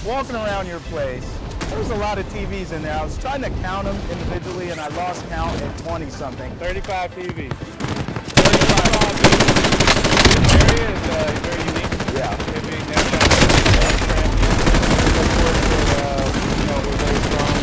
walking around your place, there was a lot of TVs in there. I was trying to count them individually, and I lost count at 20-something. 35 TVs. 35 This area is very unique. Yeah. It being downtown, of course, we're very strong.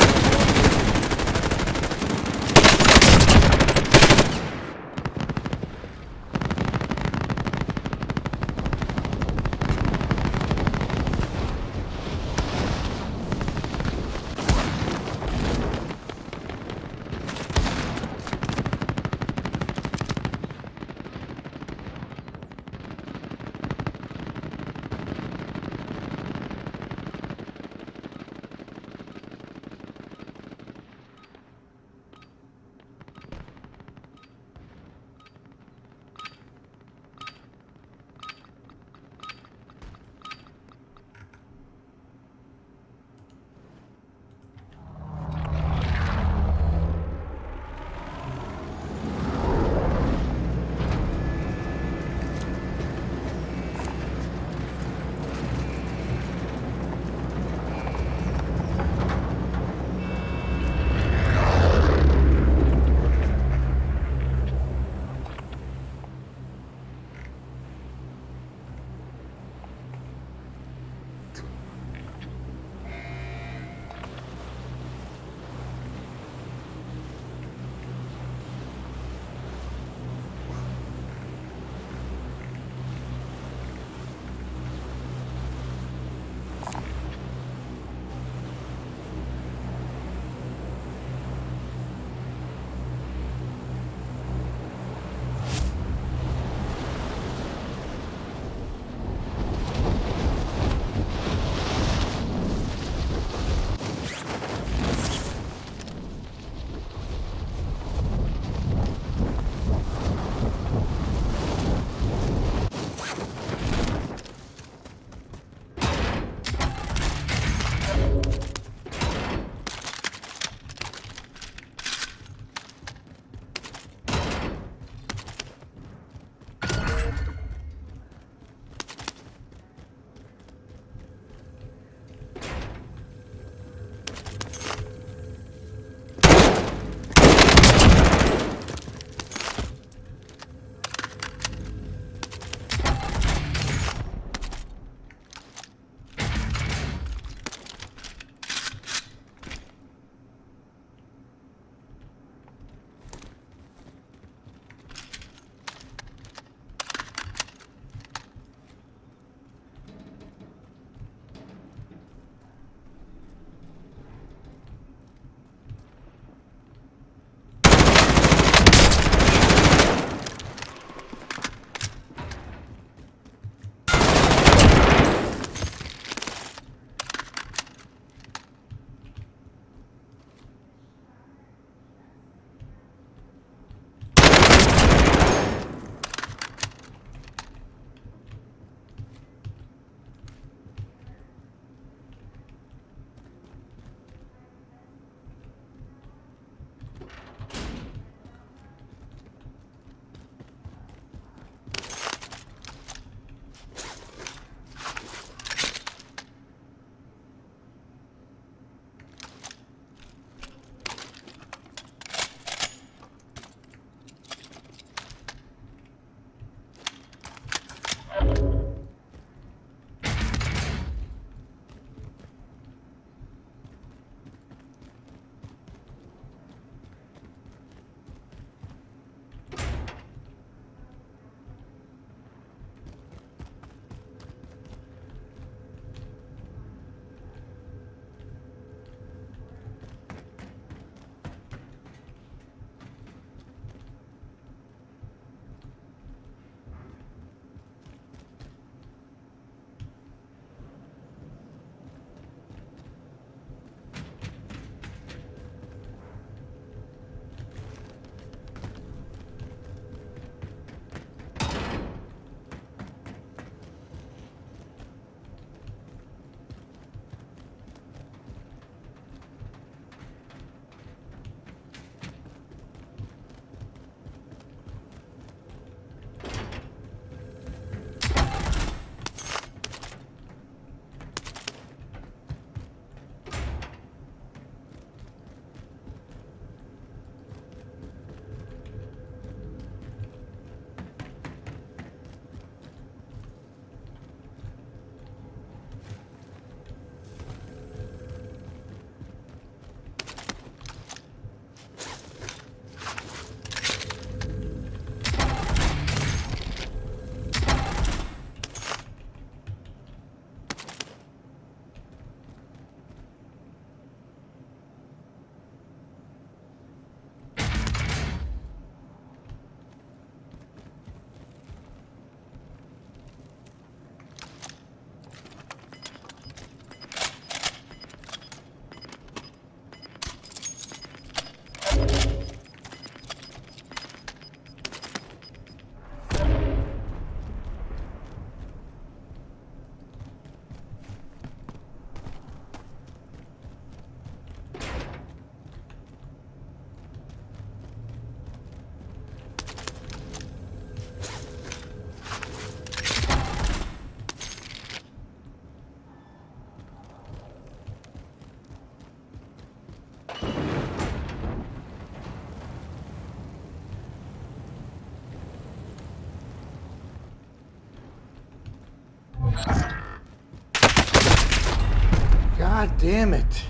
God damn it.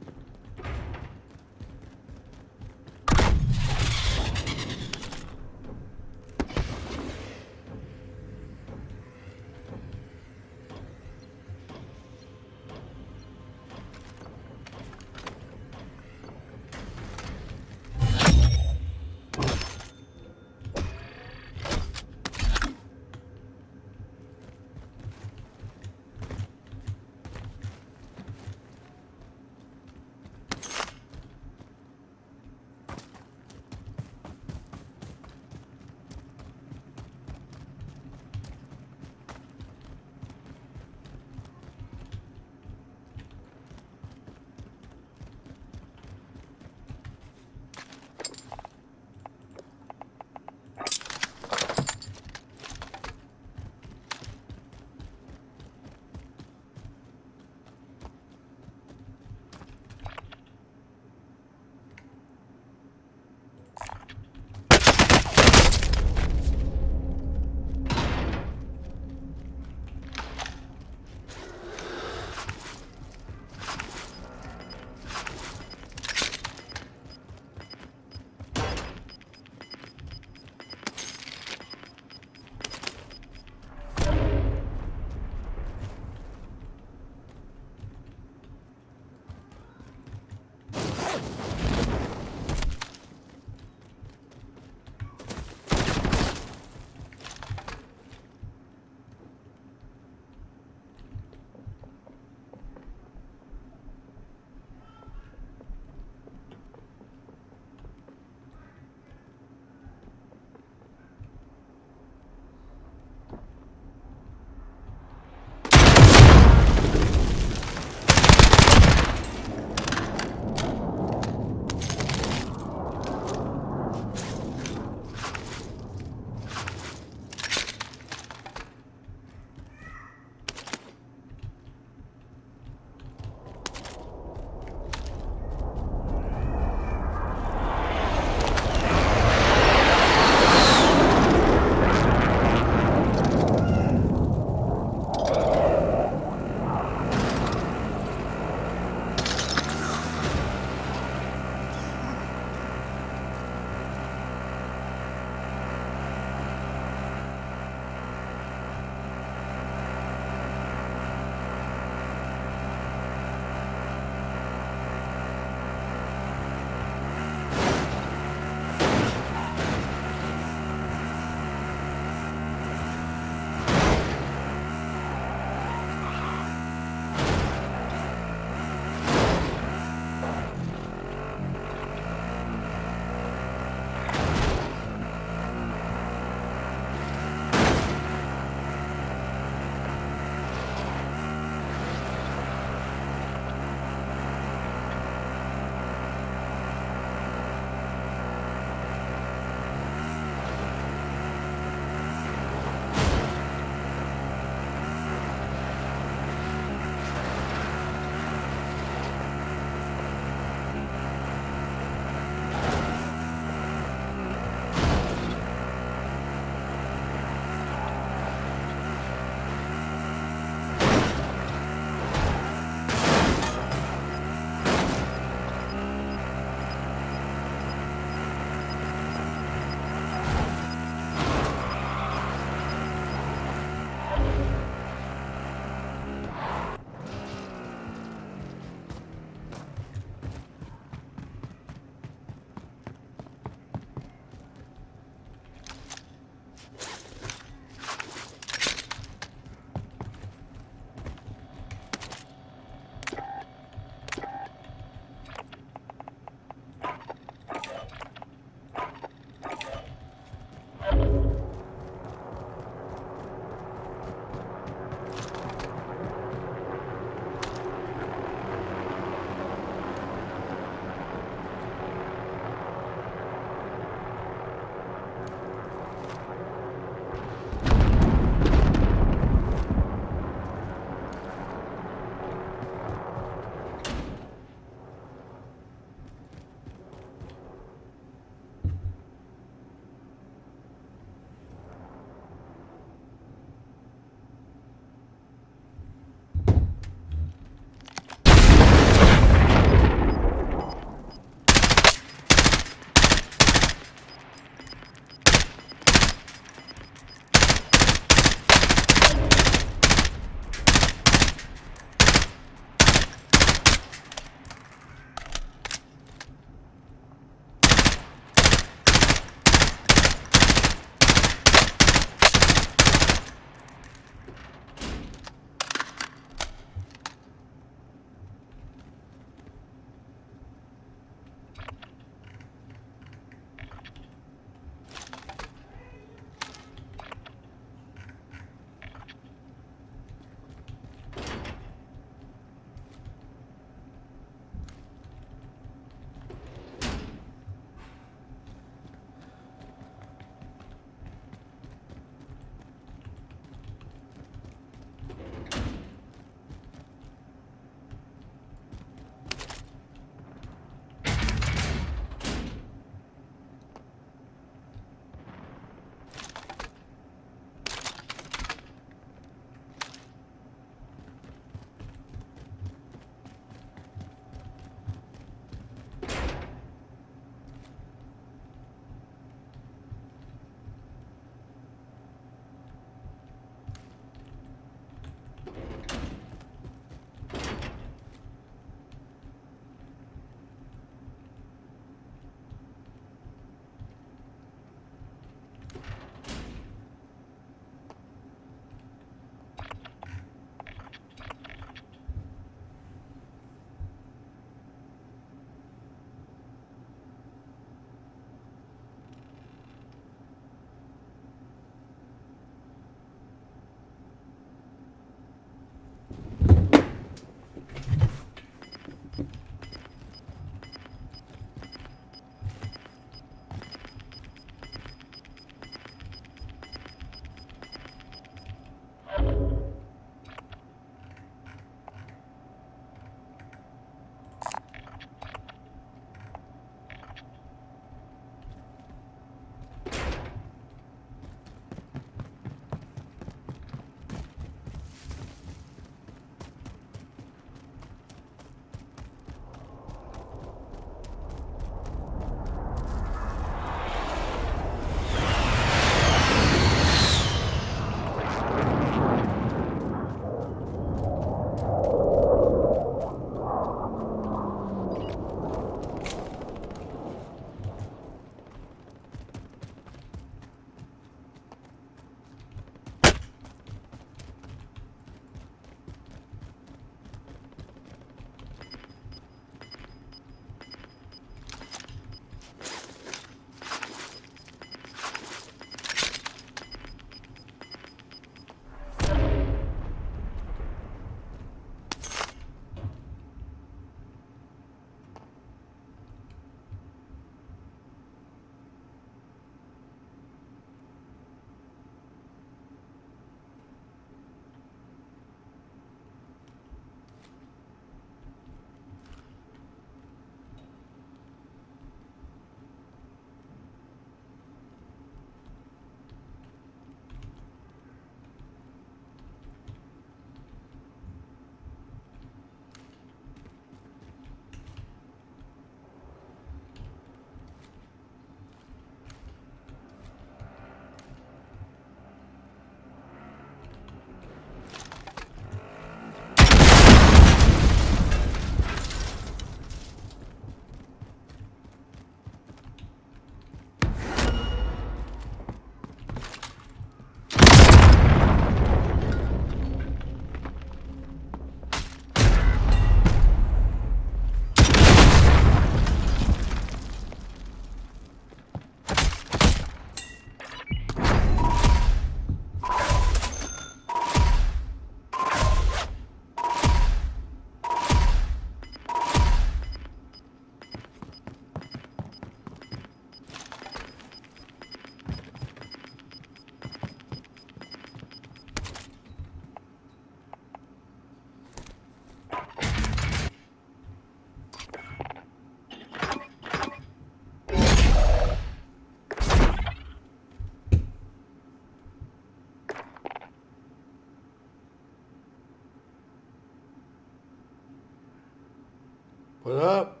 What up?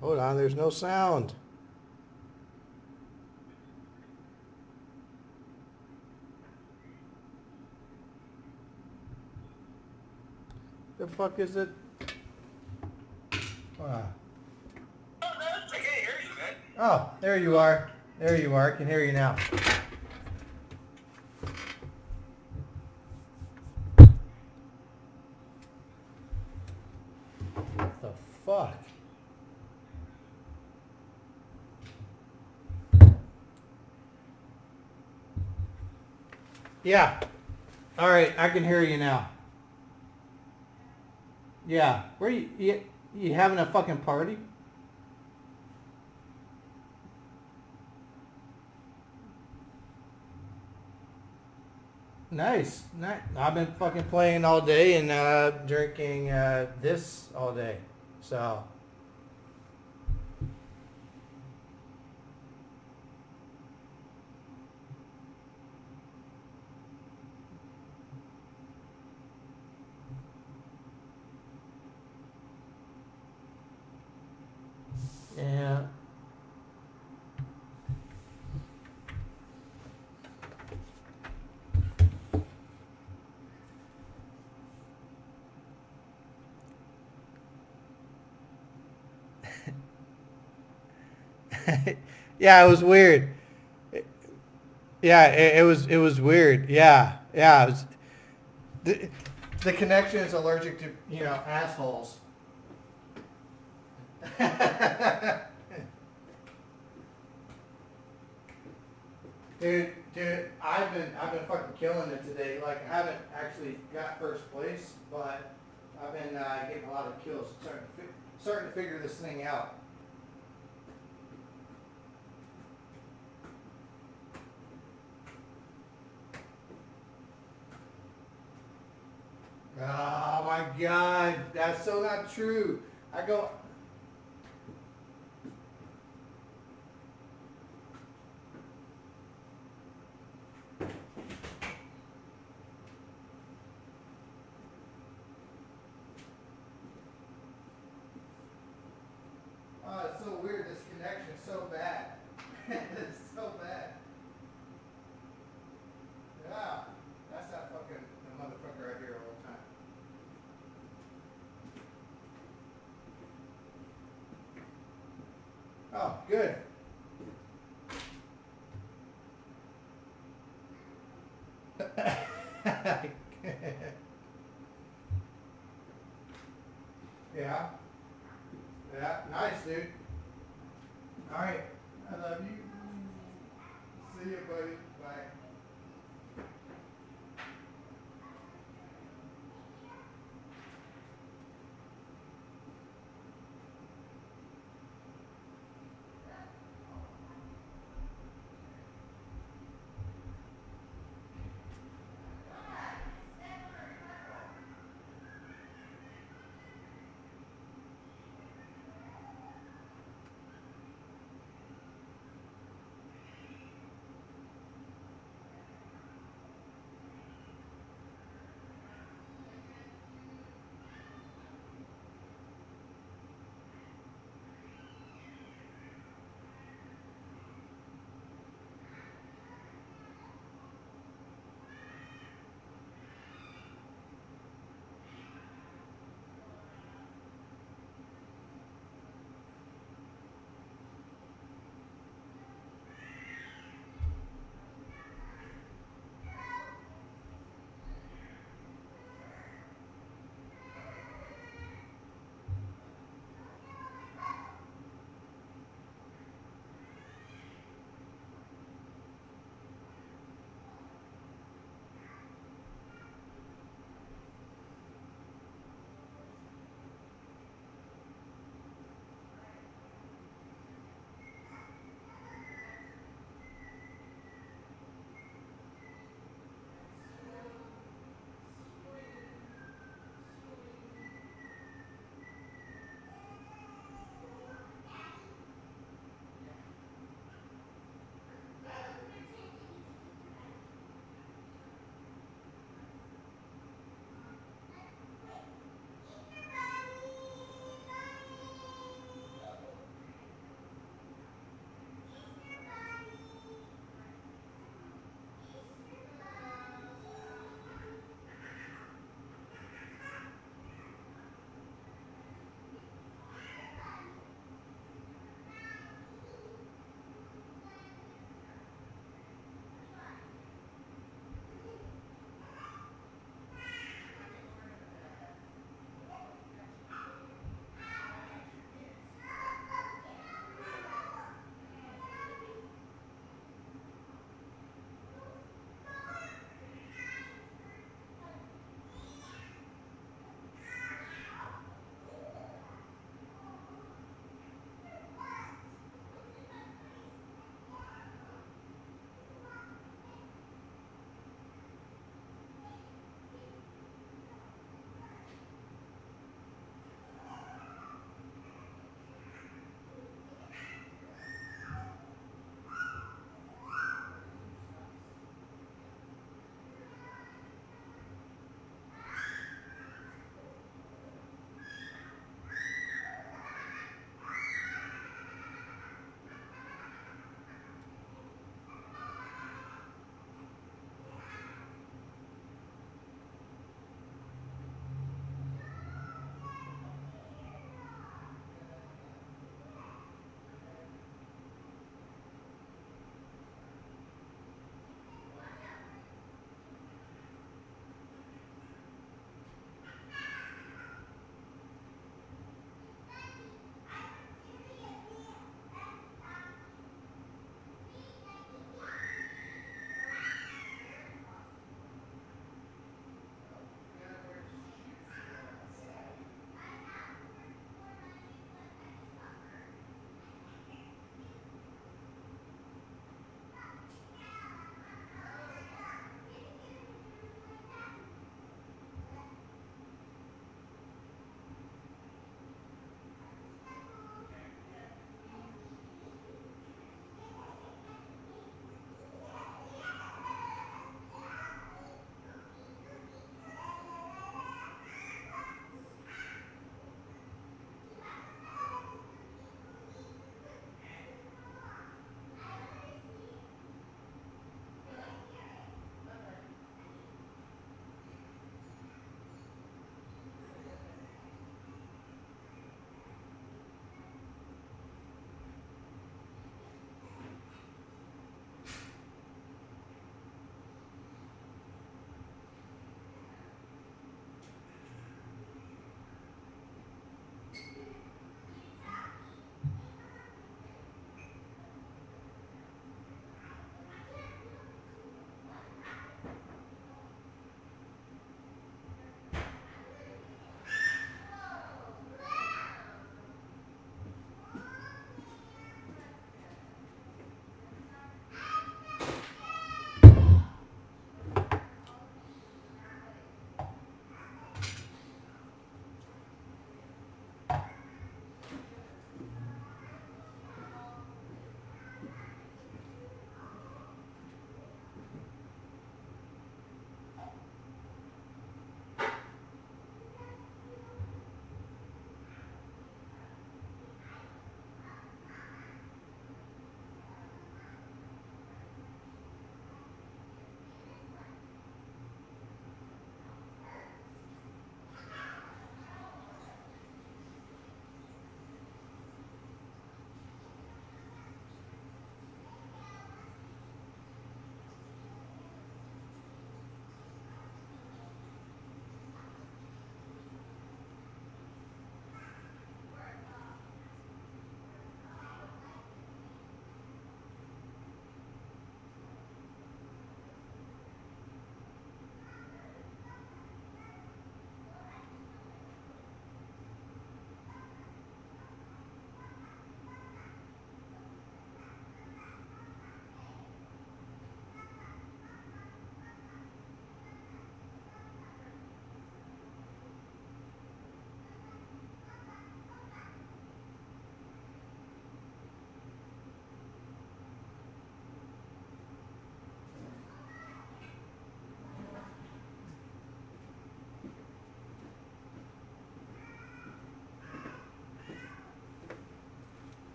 Hold on, there's no sound. The fuck is it? I can't hear you, man. Oh, there you are. There you are. I can hear you now. What the fuck? Yeah. All right, I can hear you now. Yeah. Where you having a fucking party? Nice. I've been fucking playing all day and drinking this all day. So. Yeah. Yeah, it was weird. Yeah, it was weird. Yeah, yeah. It was, the connection is allergic to assholes. Dude, I've been fucking killing it today. Like I haven't actually got first place, but I've been getting a lot of kills. Starting to figure this thing out. Oh my God, that's so not true. I go. Oh, it's so weird. This connection is so bad. It's so bad. Yeah, that's that fucking the motherfucker I hear all the time. Oh, good. Yeah. Yeah. Nice, dude. All right. I love you. See you, buddy. Bye.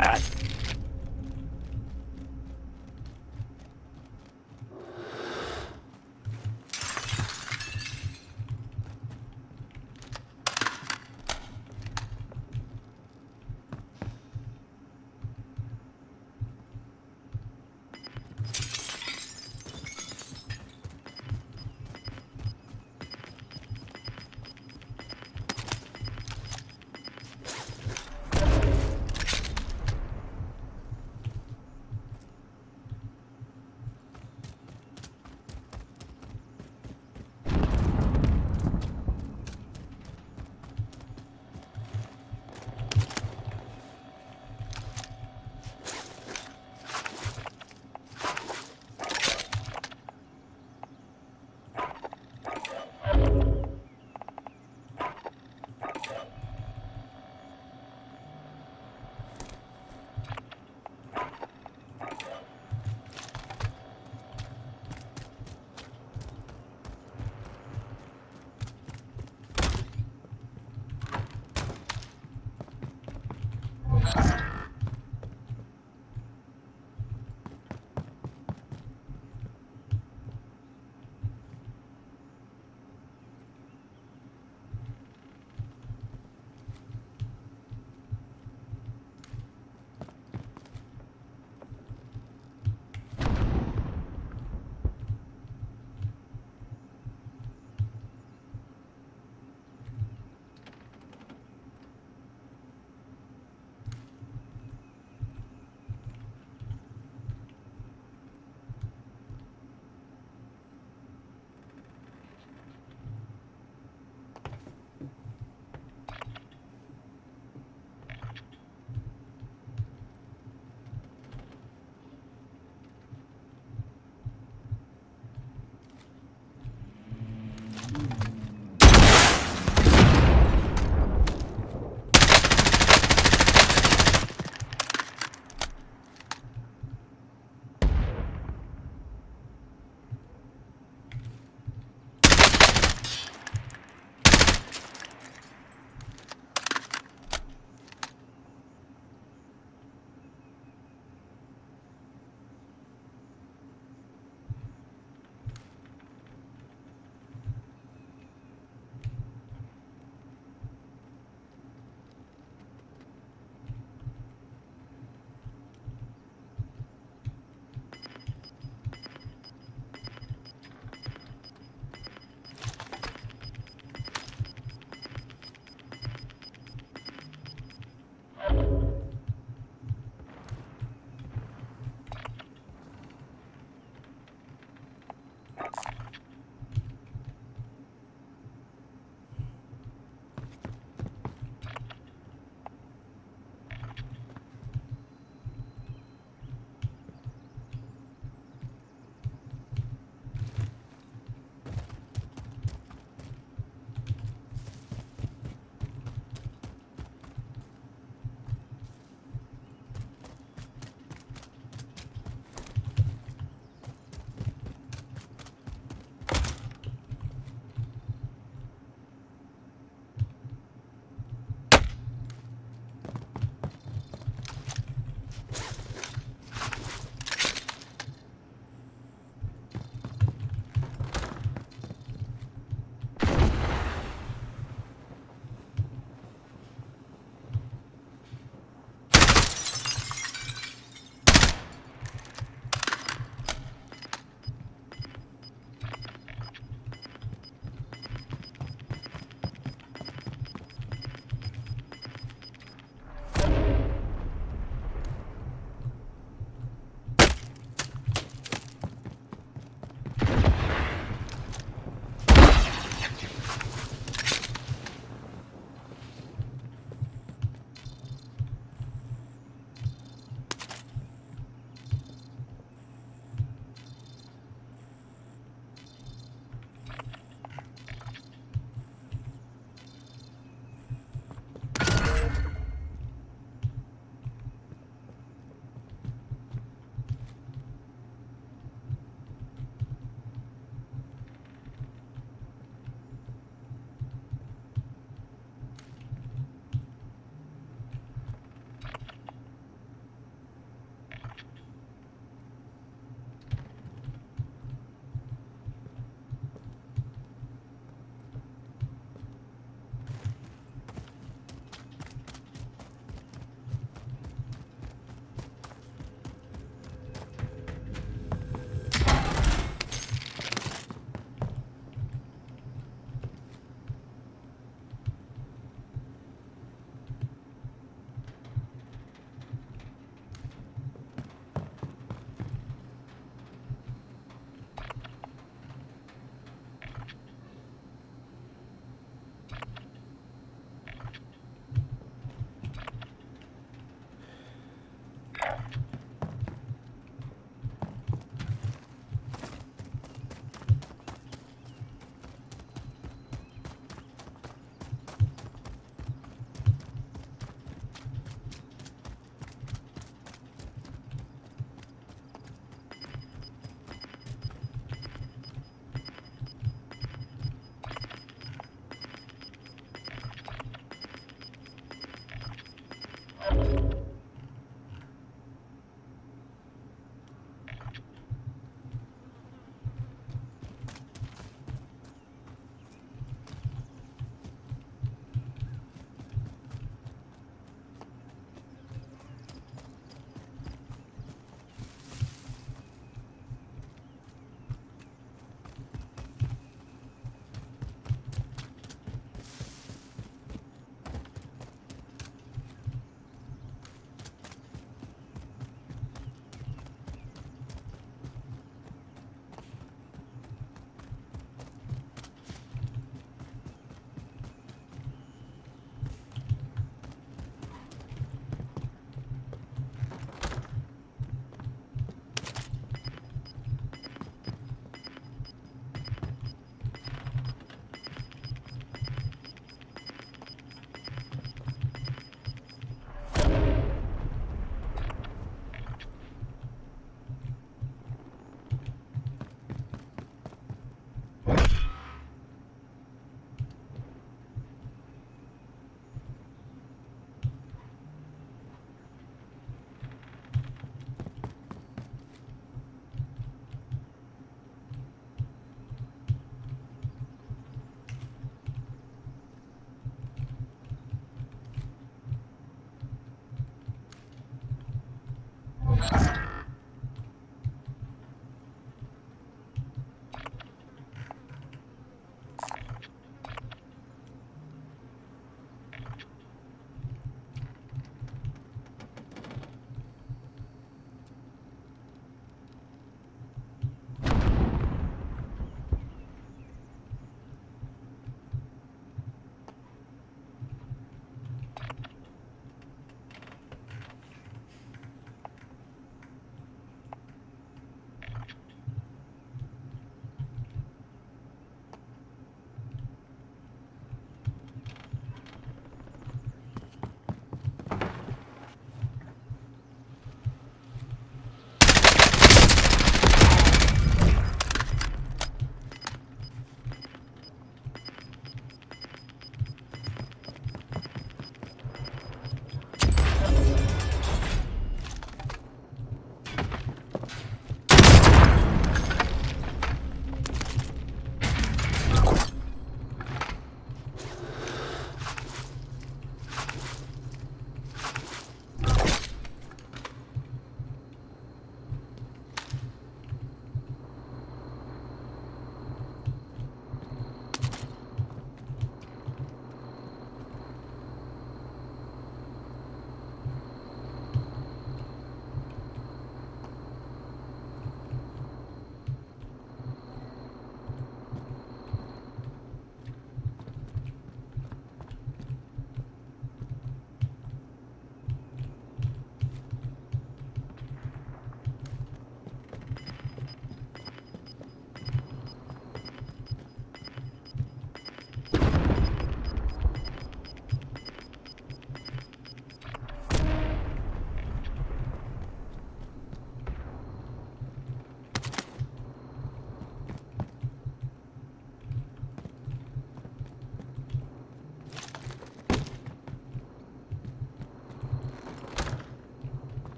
that.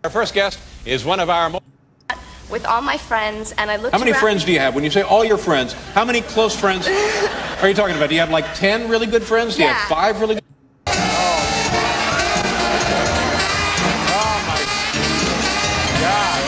Our first guest is one of our with all my friends, and I looked How many around. friends do you have? When you say all your friends, how many close friends are you talking about? Do you have like 10 really good friends? Do you have Yeah. 5 really good? Oh my God.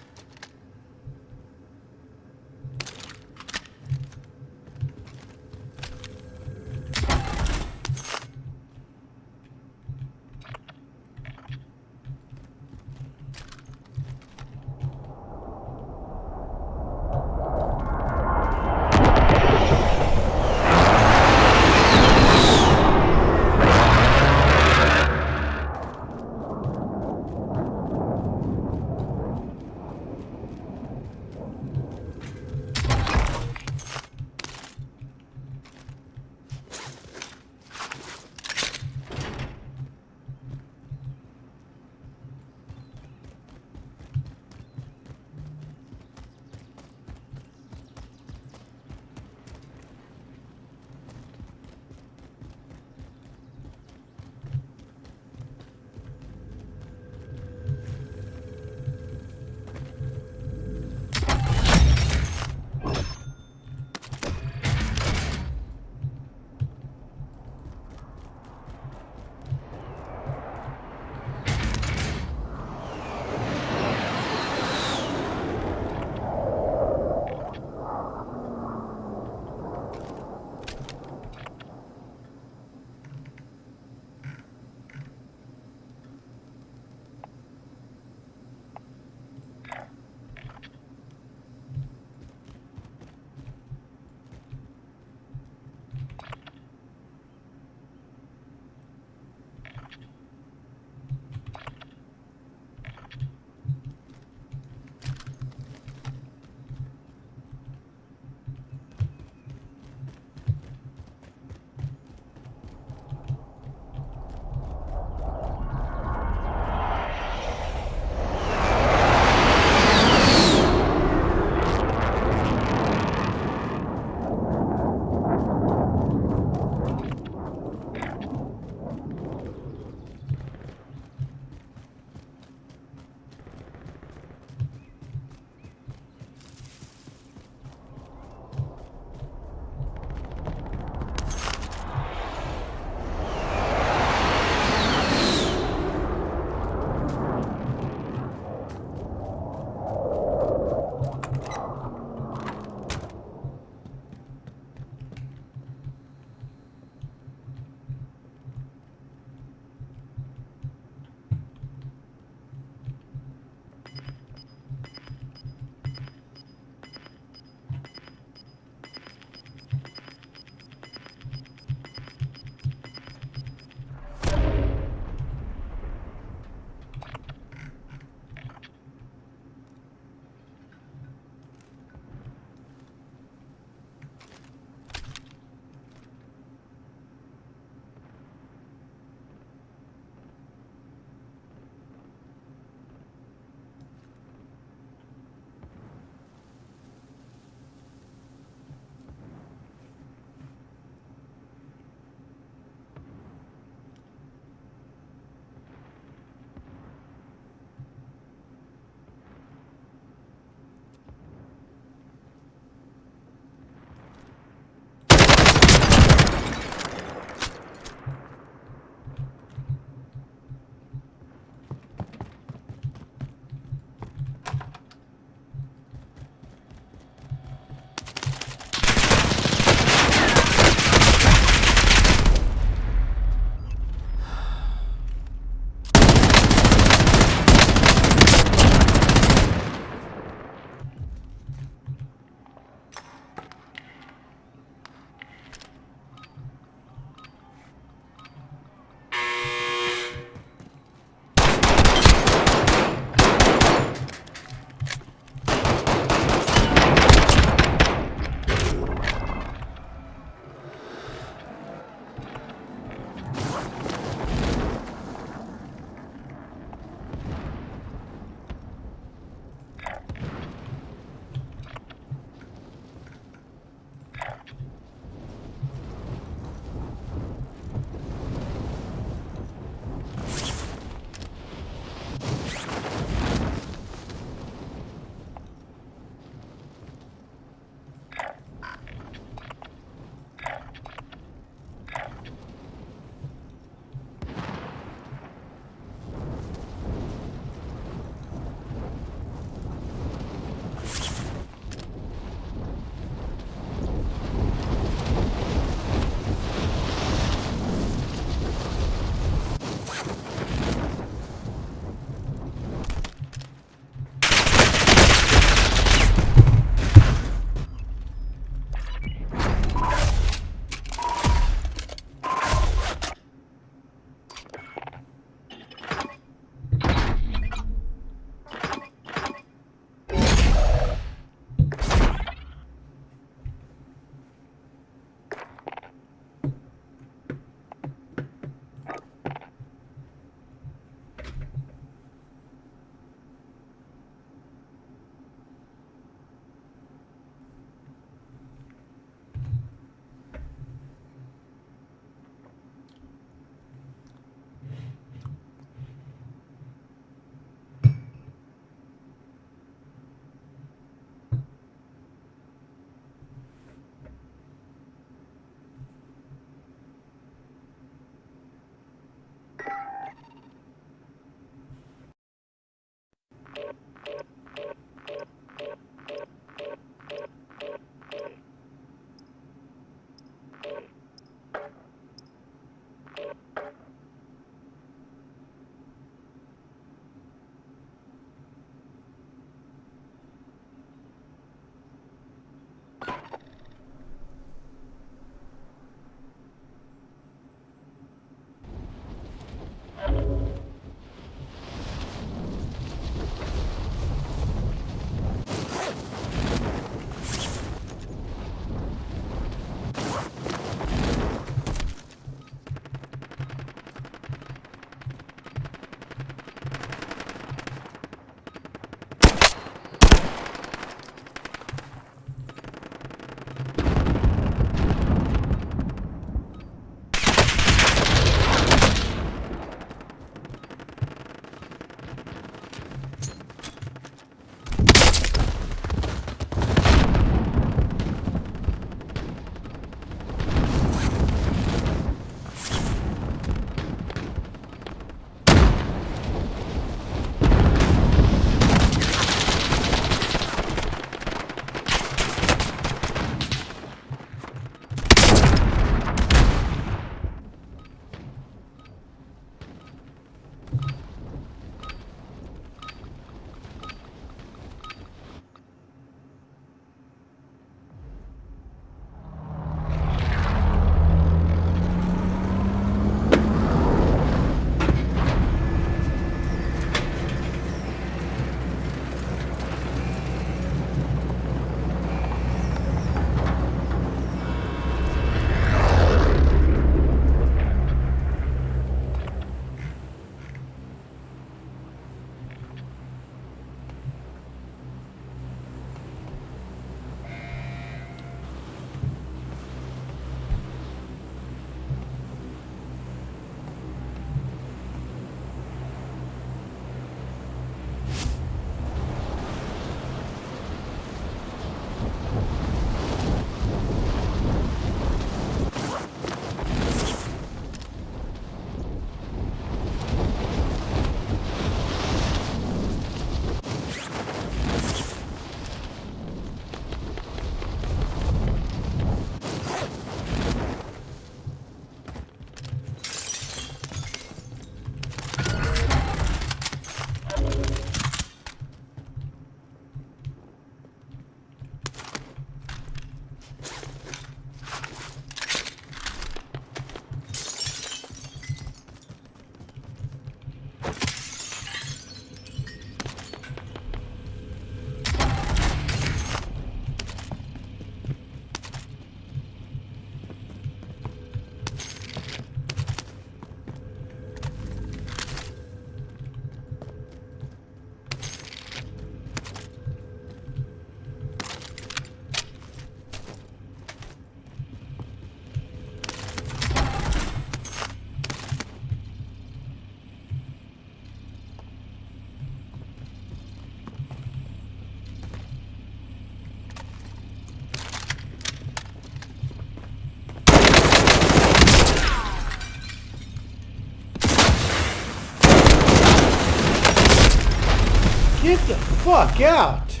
fuck out!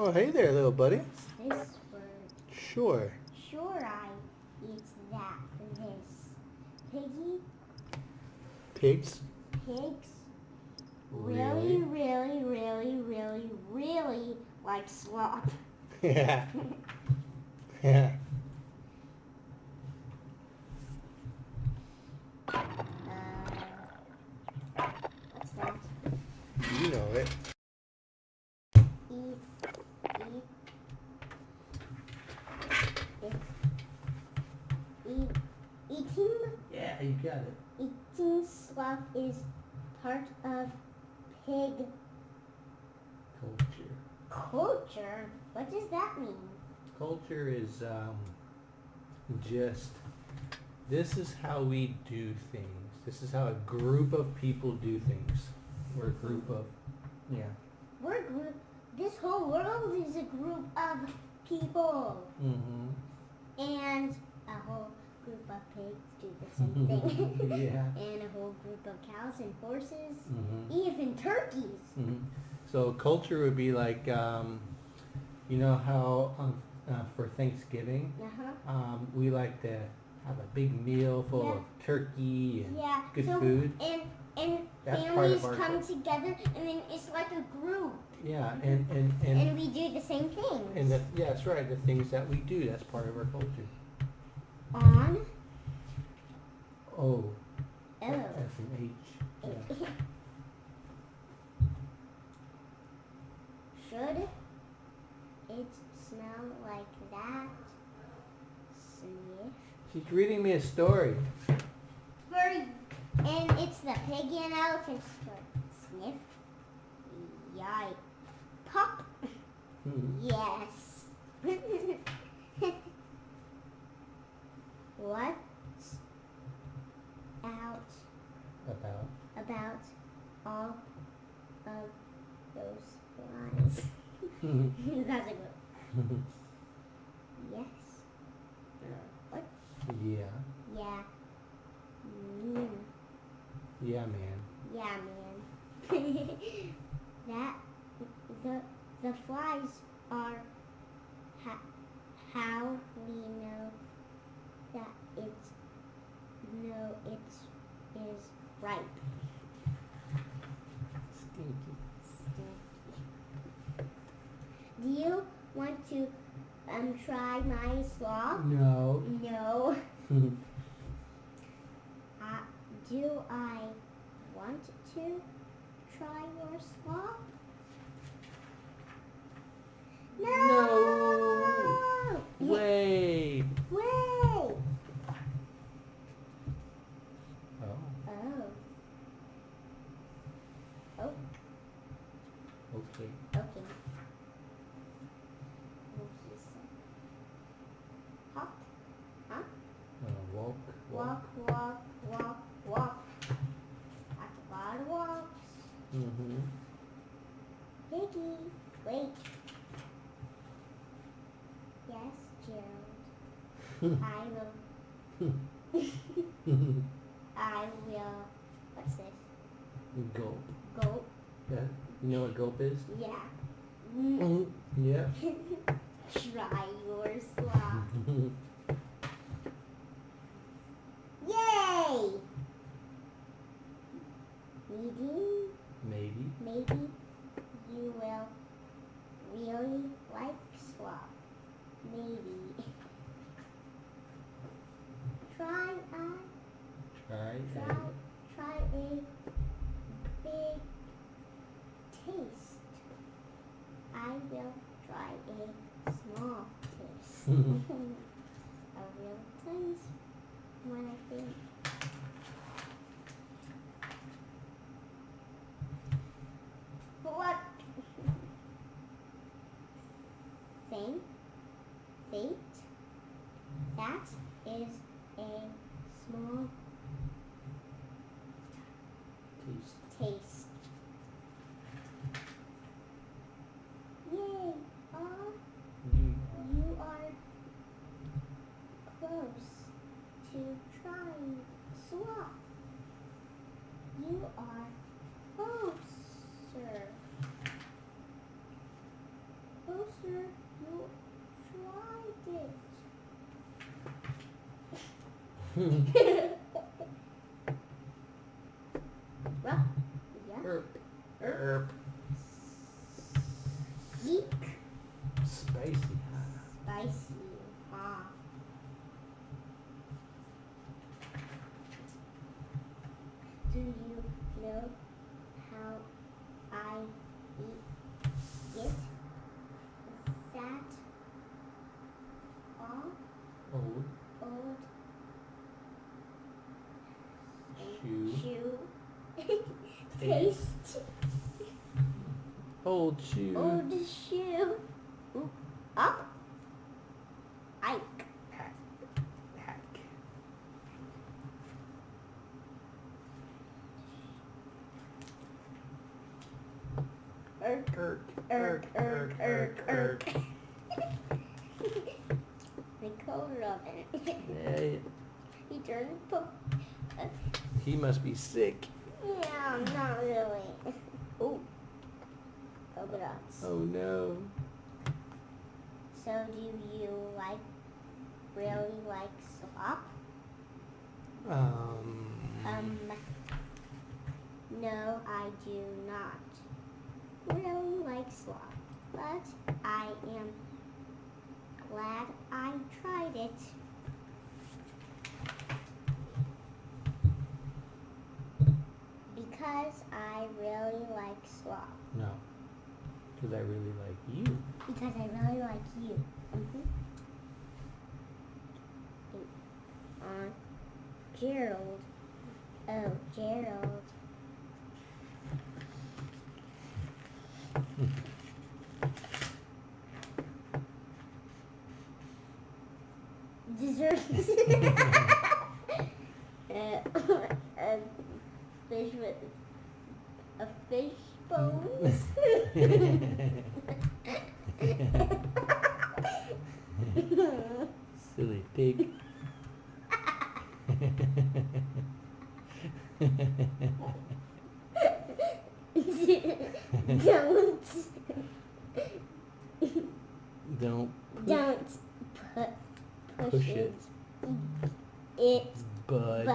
Oh, hey there, little buddy. This word. Sure. Sure, I eat that. This. Piggy. Pigs? Pigs. Really, really, really, really, really like slop. Yeah. Yeah. What's that? You know it. Eat. Eating. Yeah, you got it. Eating slop is part of pig Culture. culture. What does that mean? Culture is just, this is how we do things. This is how a group of people do things. We're a group of, yeah. We're a group. This whole world is a group of people. Mm-hmm. And a whole group of pigs do the same thing. Yeah. And a whole group of cows and horses. Mm-hmm. Even turkeys. Mm-hmm. So culture would be like, you know how for Thanksgiving, we like to have a big meal full of turkey and good food. And That's part families of our come together, and then it's like a group. Yeah, And we do the same things. and yeah, that's right. The things that we do, that's part of our culture. On. Oh. Oh. That's an H. Yeah. Should it smell like that? Sniff. She's reading me a story. Birdie. And it's the pig and elephant story. Sniff. Yike. Pop. Yes. What's out about all of those flies? That's a good. Yes. What? Yeah. Yeah. Mm. Yeah, man. Yeah, man. That the flies are how we know that it is ripe. Stinky. Do you want to try my slop? No. No. Do I want to try your slop? No. Wait. Wait. Oh. Oh. Oh. Okay. Okay. Hop. Huh? Walk. Walk. That's a lot of walks. Mm-hmm. Piggy, wait. Yes, Gerald. I will. What's this? Gulp. Gulp. Yeah. You know what gulp is? Yeah. Yeah. Try your slop. Yay! Maybe you will really like slop. Maybe. Try a big taste. I will try a small taste. A real taste when I think. What? Fate? That is a small taste. Yay! You are close to trying swap. You are closer. Closer. You tried it. Well, yeah. Erp. Eek. Spicy, huh? Spicy, huh? Do you know how I eat it? That all Old shoe. Taste. Old shoe. Old shoe. Up. Ike. Hack. Erk. The color of it. Yeah, He turned he must be sick. Yeah, not really. Oh. Polka dots. Oh no. So do you really like slop? No, I do not really like slop, but I am glad I tried it. Because I really like slop. No. Because I really like you. Because I really like you. Gerald. Oh, Gerald. Dessert. A fish with a fish bones. Silly pig. Don't push it. Bud.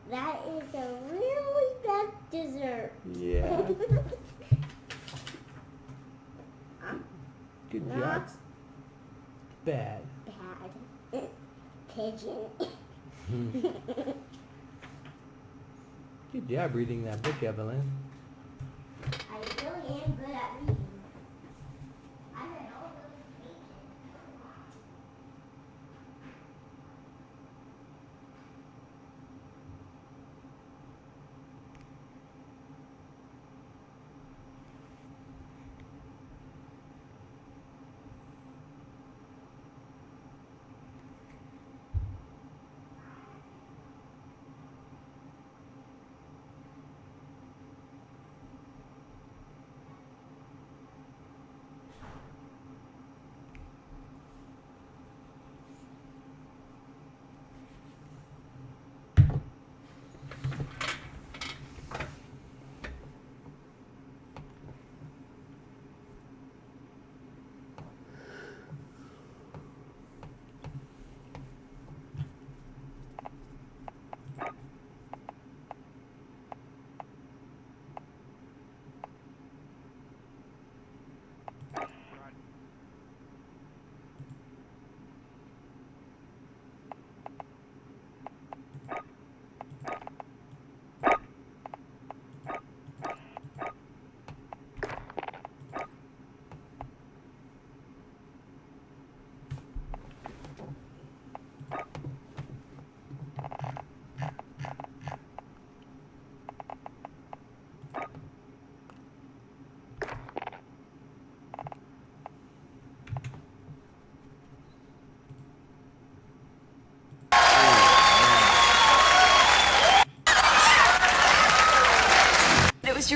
That is a really bad dessert. Yeah. Good job. Not Bad. Pigeon. Good job reading that book, Evelyn. I really am good at reading. I read all those pages.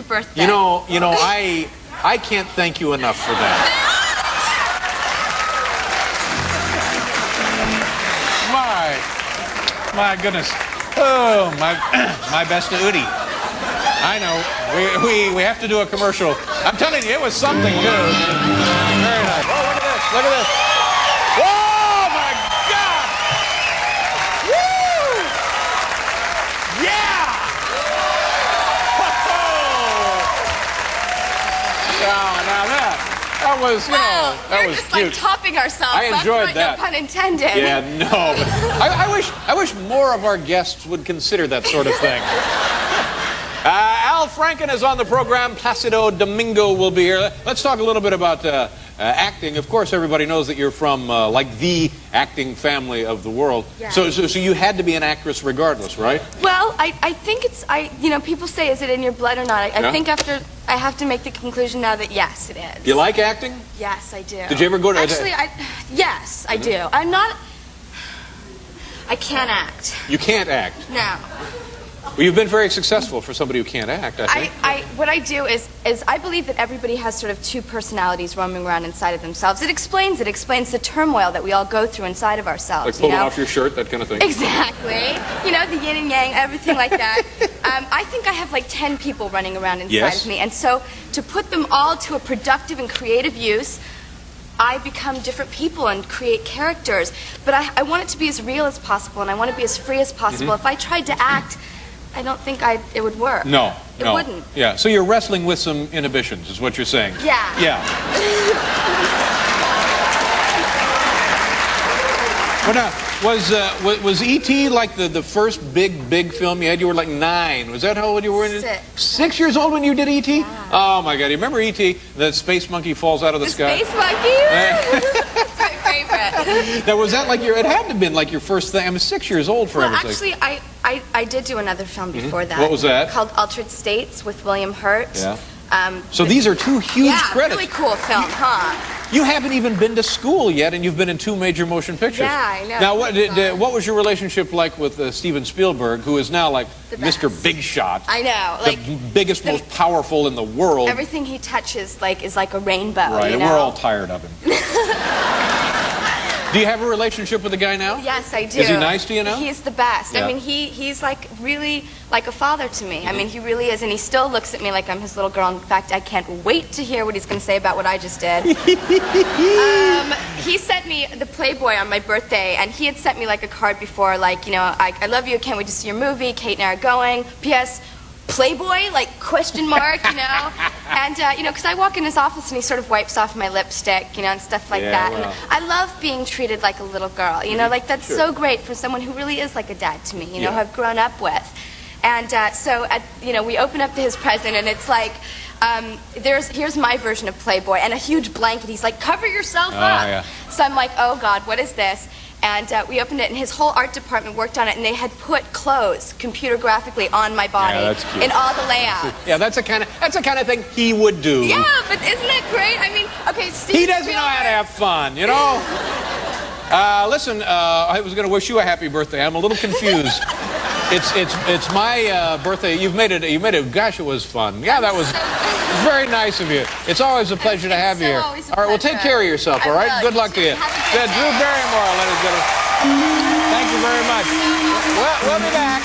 birthday. You know, I can't thank you enough for that. My goodness. Oh, my best to Udi. I know. We have to do a commercial. I'm telling you, it was something new. Very nice. Oh, look at this. Look at this. Oh, my God. Woo! Yeah! Now that was, that we're was just cute. like topping ourselves. I enjoyed that. No pun intended. Yeah, no. But I wish more of our guests would consider that sort of thing. Al Franken is on the program. Placido Domingo will be here. Let's talk a little bit about acting. Of course, everybody knows that you're from like the acting family of the world. Yeah. So you had to be an actress regardless, right? Well, I think it's, people say, is it in your blood or not? I think after, I have to make the conclusion now that yes, it is. You like acting? Yes, I do. Did you ever go to... Actually, yes, I do. I can't act. You can't act? No. Well, you've been very successful for somebody who can't act, I think. What I do is I believe that everybody has sort of two personalities roaming around inside of themselves. It explains the turmoil that we all go through inside of ourselves. Like pulling off your shirt, that kind of thing? Exactly. The yin and yang, everything like that. I think I have like 10 people running around inside of me. And so to put them all to a productive and creative use, I become different people and create characters. But I want it to be as real as possible, and I want to be as free as possible. If I tried to act, I don't think it would work. No, it wouldn't. Yeah, so you're wrestling with some inhibitions, is what you're saying. Yeah. Yeah. Well, now, was E.T. like the first big film you had? You were like 9. Was that how old you were? 6. 6 years old when you did E.T.? Yeah. Oh my God! You remember E.T.? The space monkey falls out of the sky. Space monkey. That's my favorite. Now was that like it had to have been like your first thing? I'm 6 years old for everything. Actually, I did do another film before that. What was that? Called Altered States with William Hurt. Yeah. So these are 2 huge credits. Really cool film, huh? You haven't even been to school yet, and you've been in 2 major motion pictures. Yeah, I know. Now, what was your relationship like with Steven Spielberg, who is now like Mr. Big Shot? I know, like the biggest, most powerful in the world. Everything he touches, is like a rainbow. Right, you and know? we're all tired of him. Do you have a relationship with the guy now? Yes, I do. Is he nice to you now? He's the best. Yeah. I mean, he's like really like a father to me. I mean, he really is, and he still looks at me like I'm his little girl. In fact, I can't wait to hear what he's going to say about what I just did. He sent me the Playboy on my birthday, and he had sent me like a card before, like, I love you, can't wait to see your movie, Kate and I are going. P.S. Playboy, like question mark, and because I walk in his office and he sort of wipes off my lipstick, and stuff like that. Well. And I love being treated like a little girl, like that's so great for someone who really is like a dad to me, who I've grown up with. And we open up to his present, and it's like, here's my version of Playboy, and a huge blanket. He's like, cover yourself up. Yeah. So I'm like, oh God, what is this? And we opened it, and his whole art department worked on it, and they had put clothes computer graphically on my body in all the layouts. Yeah, that's the kind of thing he would do. Yeah, but isn't that great? I mean, okay, Steve. He doesn't know how to have fun, Listen, I was going to wish you a happy birthday. I'm a little confused. It's my birthday. You made it. Gosh, it was fun. Yeah, that was very nice of you. It's always a pleasure to have you here. All right, well, take care of yourself. All right. Good luck to you. Drew Barrymore, ladies and gentlemen. Thank you very much. We'll be back.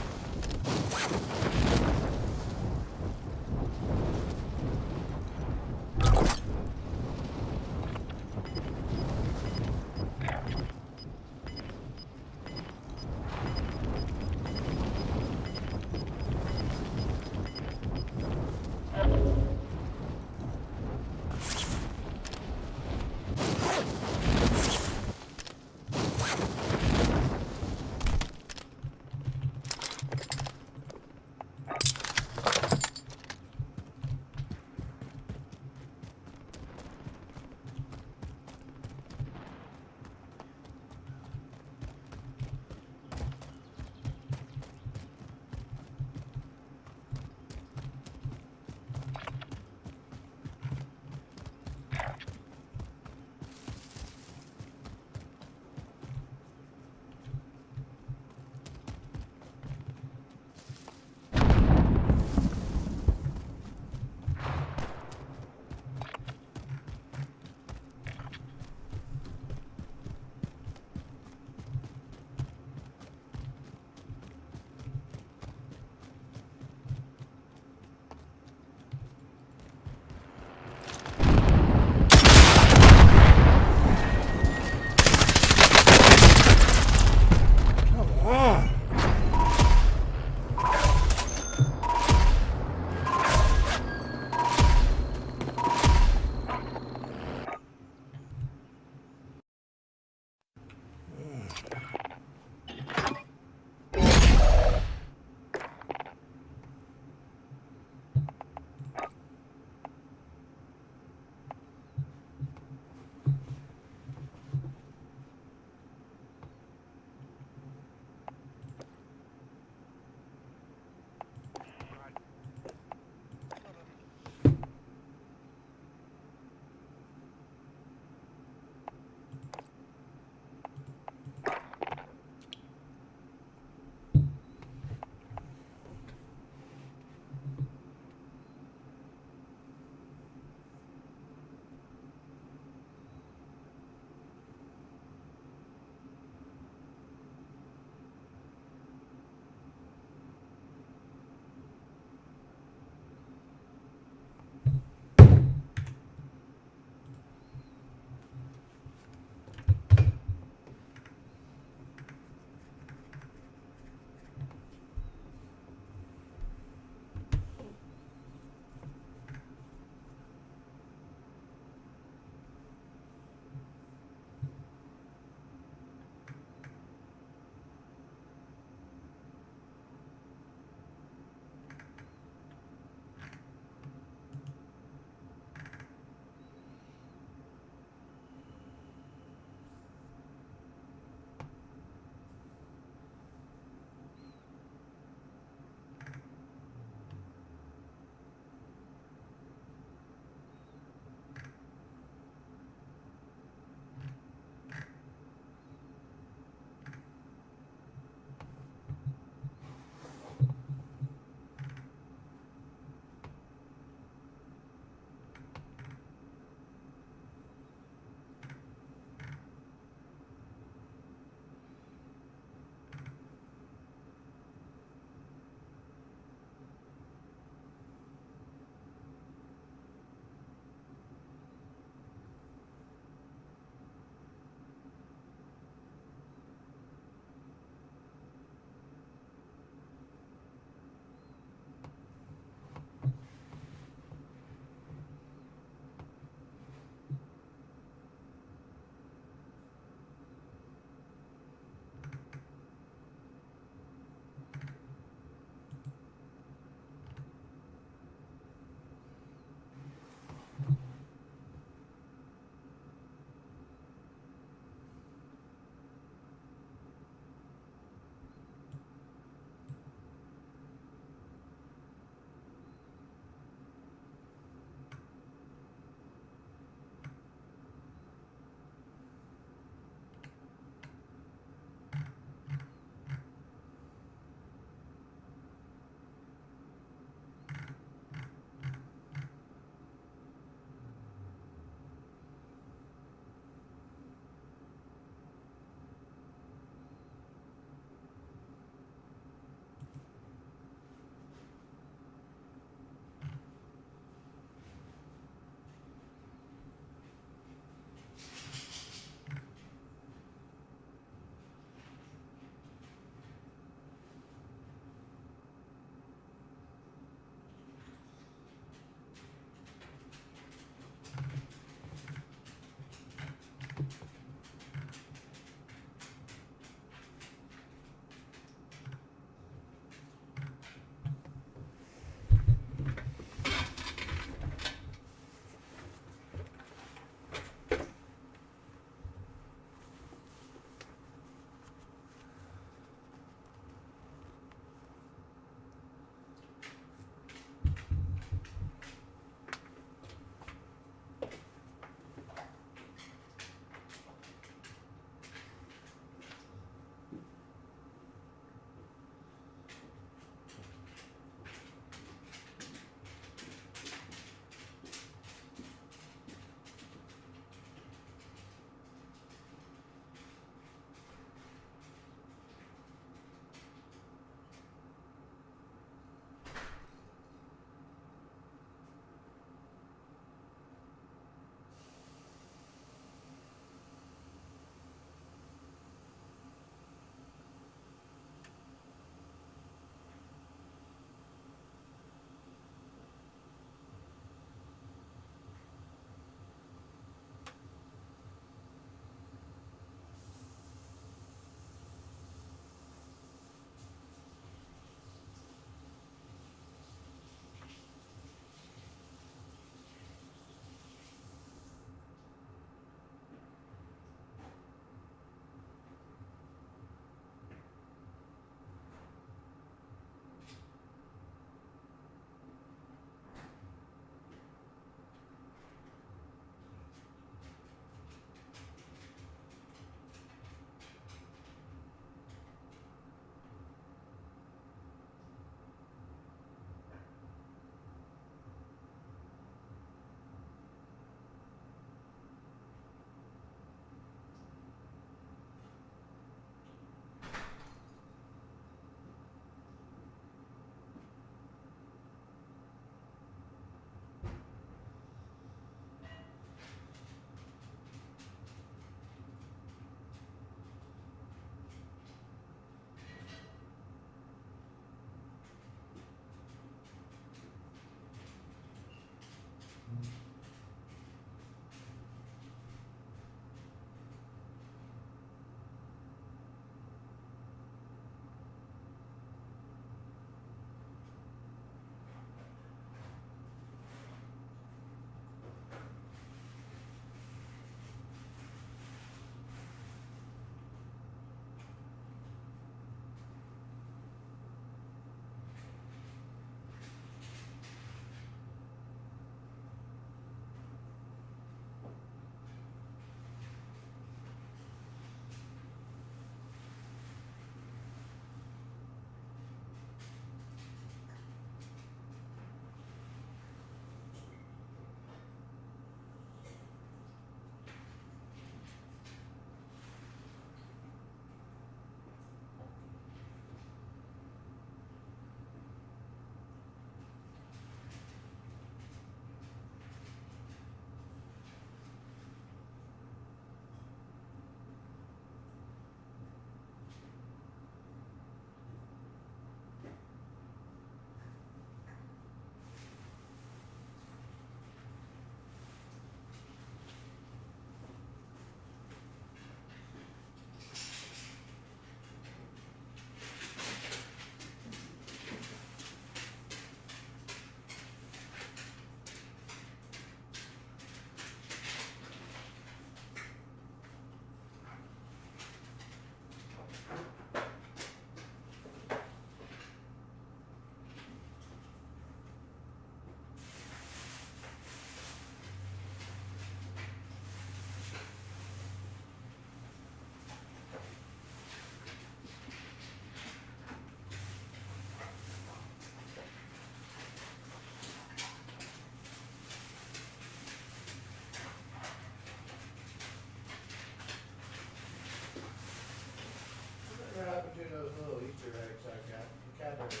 Easter eggs I got. Cadbury eggs.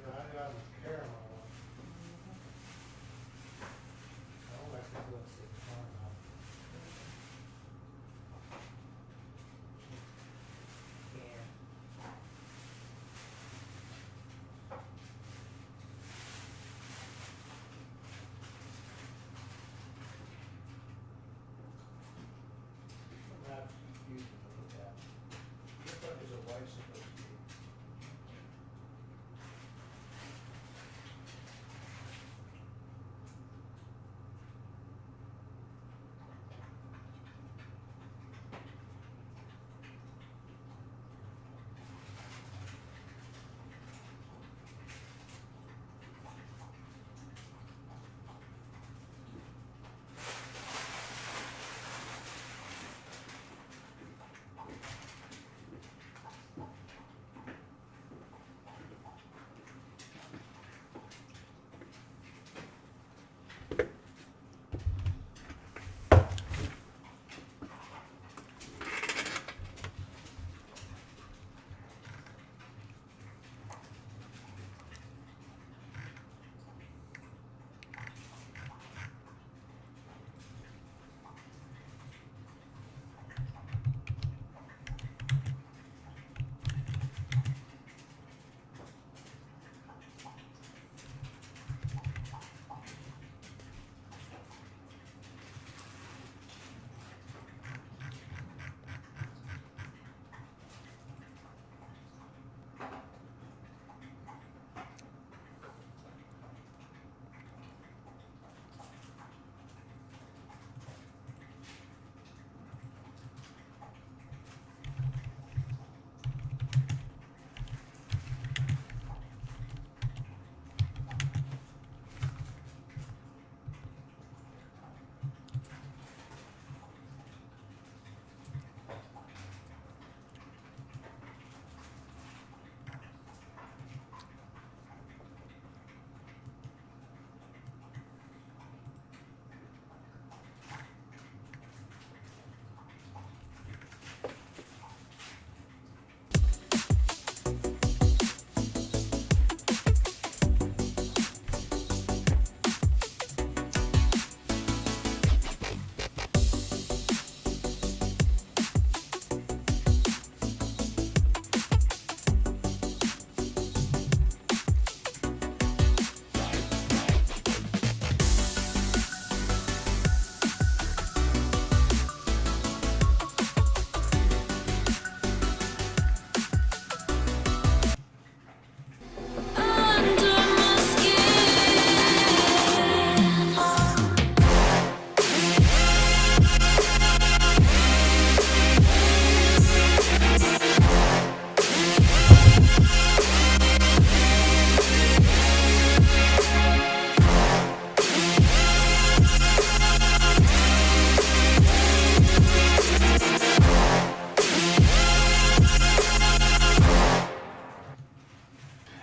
I got caramel one. I don't like the looks of the caramel. I'm not confused with that. Looks like there's a white supposed to be.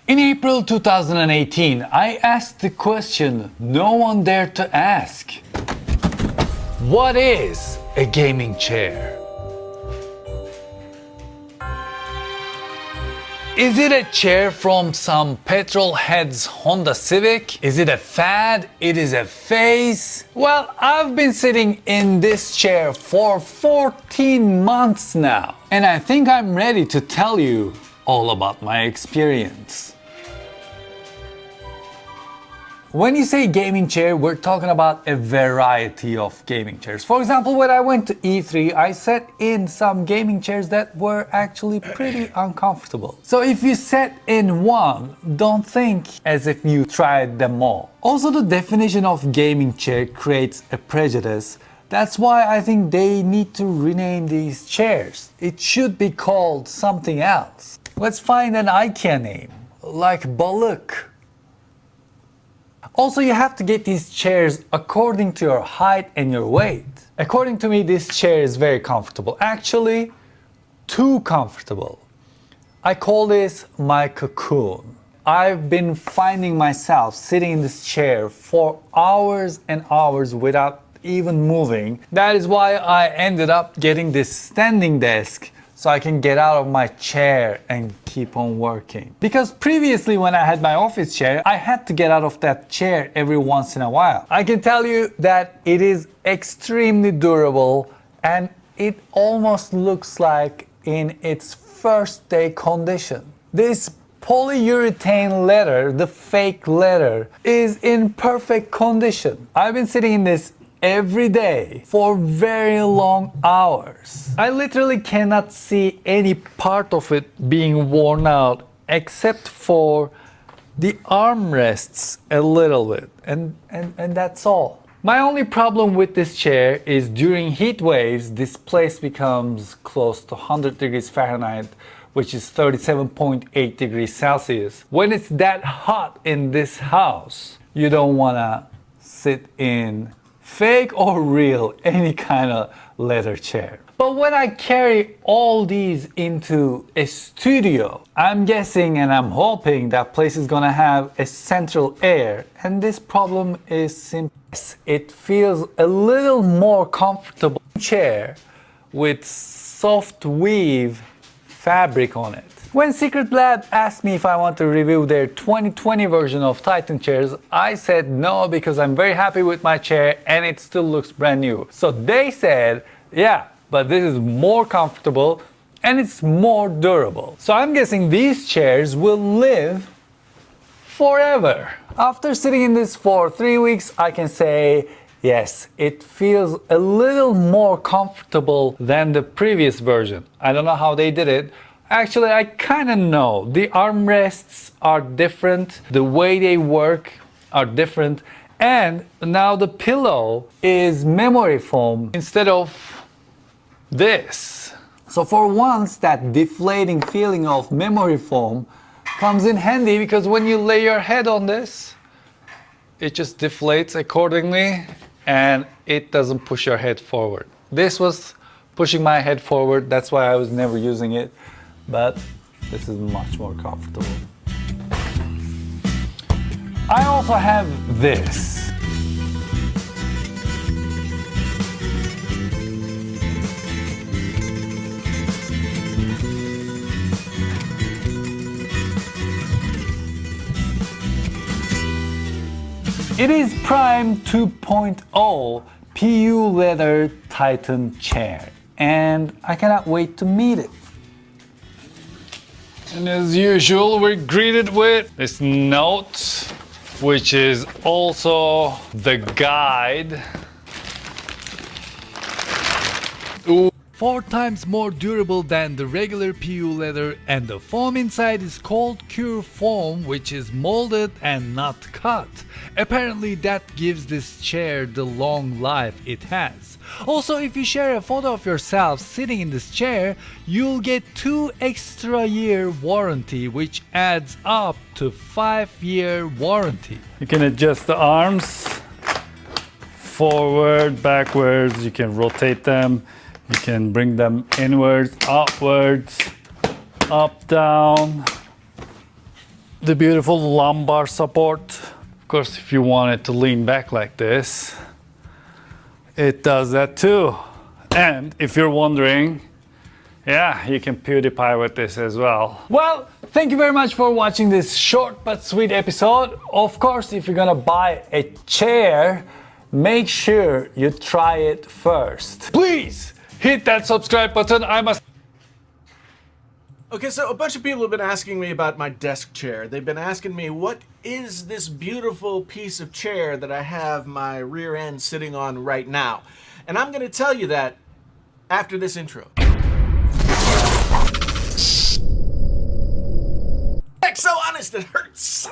In April 2018, I asked the question no one dared to ask. What is a gaming chair? Is it a chair from some petrol head's Honda Civic? Is it a fad? It is a phase? Well, I've been sitting in this chair for 14 months now, and I think I'm ready to tell you all about my experience. When you say gaming chair, we're talking about a variety of gaming chairs. For example, when I went to E3, I sat in some gaming chairs that were actually pretty uncomfortable. So if you sat in one, don't think as if you tried them all. Also, the definition of gaming chair creates a prejudice. That's why I think they need to rename these chairs. It should be called something else. Let's find an IKEA name, like balık. Also, you have to get these chairs according to your height and your weight. According to me, this chair is very comfortable. Actually, too comfortable. I call this my cocoon. I've been finding myself sitting in this chair for hours and hours without even moving. That is why I ended up getting this standing desk so I can get out of my chair and keep on working. Because previously when I had my office chair, I had to get out of that chair every once in a while. I can tell you that it is extremely durable and it almost looks like in its first day condition. This polyurethane leather, the fake leather, is in perfect condition. I've been sitting in this every day for very long hours. I literally cannot see any part of it being worn out except for the armrests a little bit, and that's all. My only problem with this chair is during heat waves, this place becomes close to 100 degrees Fahrenheit, which is 37.8 degrees Celsius. When it's that hot in this house, you don't wanna sit in fake or real, any kind of leather chair. But when I carry all these into a studio, I'm guessing and I'm hoping that place is gonna have a central air, and this problem is simple. It feels a little more comfortable chair with soft weave fabric on it. When Secret Lab asked me if I want to review their 2020 version of Titan chairs, I said no because I'm very happy with my chair and it still looks brand new. So they said, yeah, but this is more comfortable and it's more durable. So I'm guessing these chairs will live forever. After sitting in this for 3 weeks, I can say, yes, it feels a little more comfortable than the previous version. I don't know how they did it. Actually, I kind of know. The armrests are different, the way they work are different, and now the pillow is memory foam instead of this. So for once, that deflating feeling of memory foam comes in handy because when you lay your head on this, it just deflates accordingly and it doesn't push your head forward. This was pushing my head forward, that's why I was never using it. But this is much more comfortable. I also have this. It is Prime 2.0 PU Leather Titan chair, and I cannot wait to meet it. And as usual, we're greeted with this note, which is also the guide. Ooh. 4 times more durable than the regular PU leather, and the foam inside is called Cure Foam, which is molded and not cut. Apparently that gives this chair the long life it has. Also, if you share a photo of yourself sitting in this chair, you'll get 2 extra year warranty, which adds up to 5-year warranty. You can adjust the arms forward, backwards, you can rotate them. You can bring them inwards, outwards, up, down. The beautiful lumbar support. Of course, if you want it to lean back like this, it does that too. And if you're wondering, yeah, you can PewDiePie with this as well. Well, thank you very much for watching this short but sweet episode. Of course, if you're gonna buy a chair, make sure you try it first. Please! Hit that subscribe button. Okay, so a bunch of people have been asking me about my desk chair. They've been asking me, what is this beautiful piece of chair that I have my rear end sitting on right now? And I'm going to tell you that after this intro. So honest, it hurts.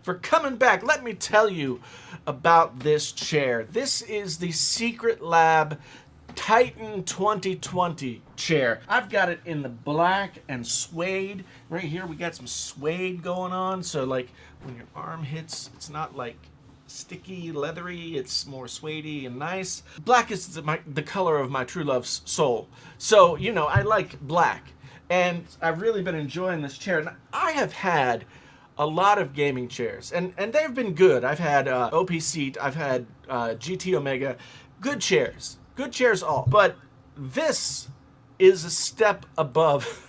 For coming back, let me tell you about this chair. This is the Secret Lab Titan 2020 chair. I've got it in the black and suede. Right here we got some suede going on, so like when your arm hits, it's not like sticky, leathery, it's more suedey and nice. Black is the color of my true love's soul. So, you know, I like black. And I've really been enjoying this chair. And I have had a lot of gaming chairs, and they've been good. I've had OP Seat, I've had GT Omega, good chairs all. But this is a step above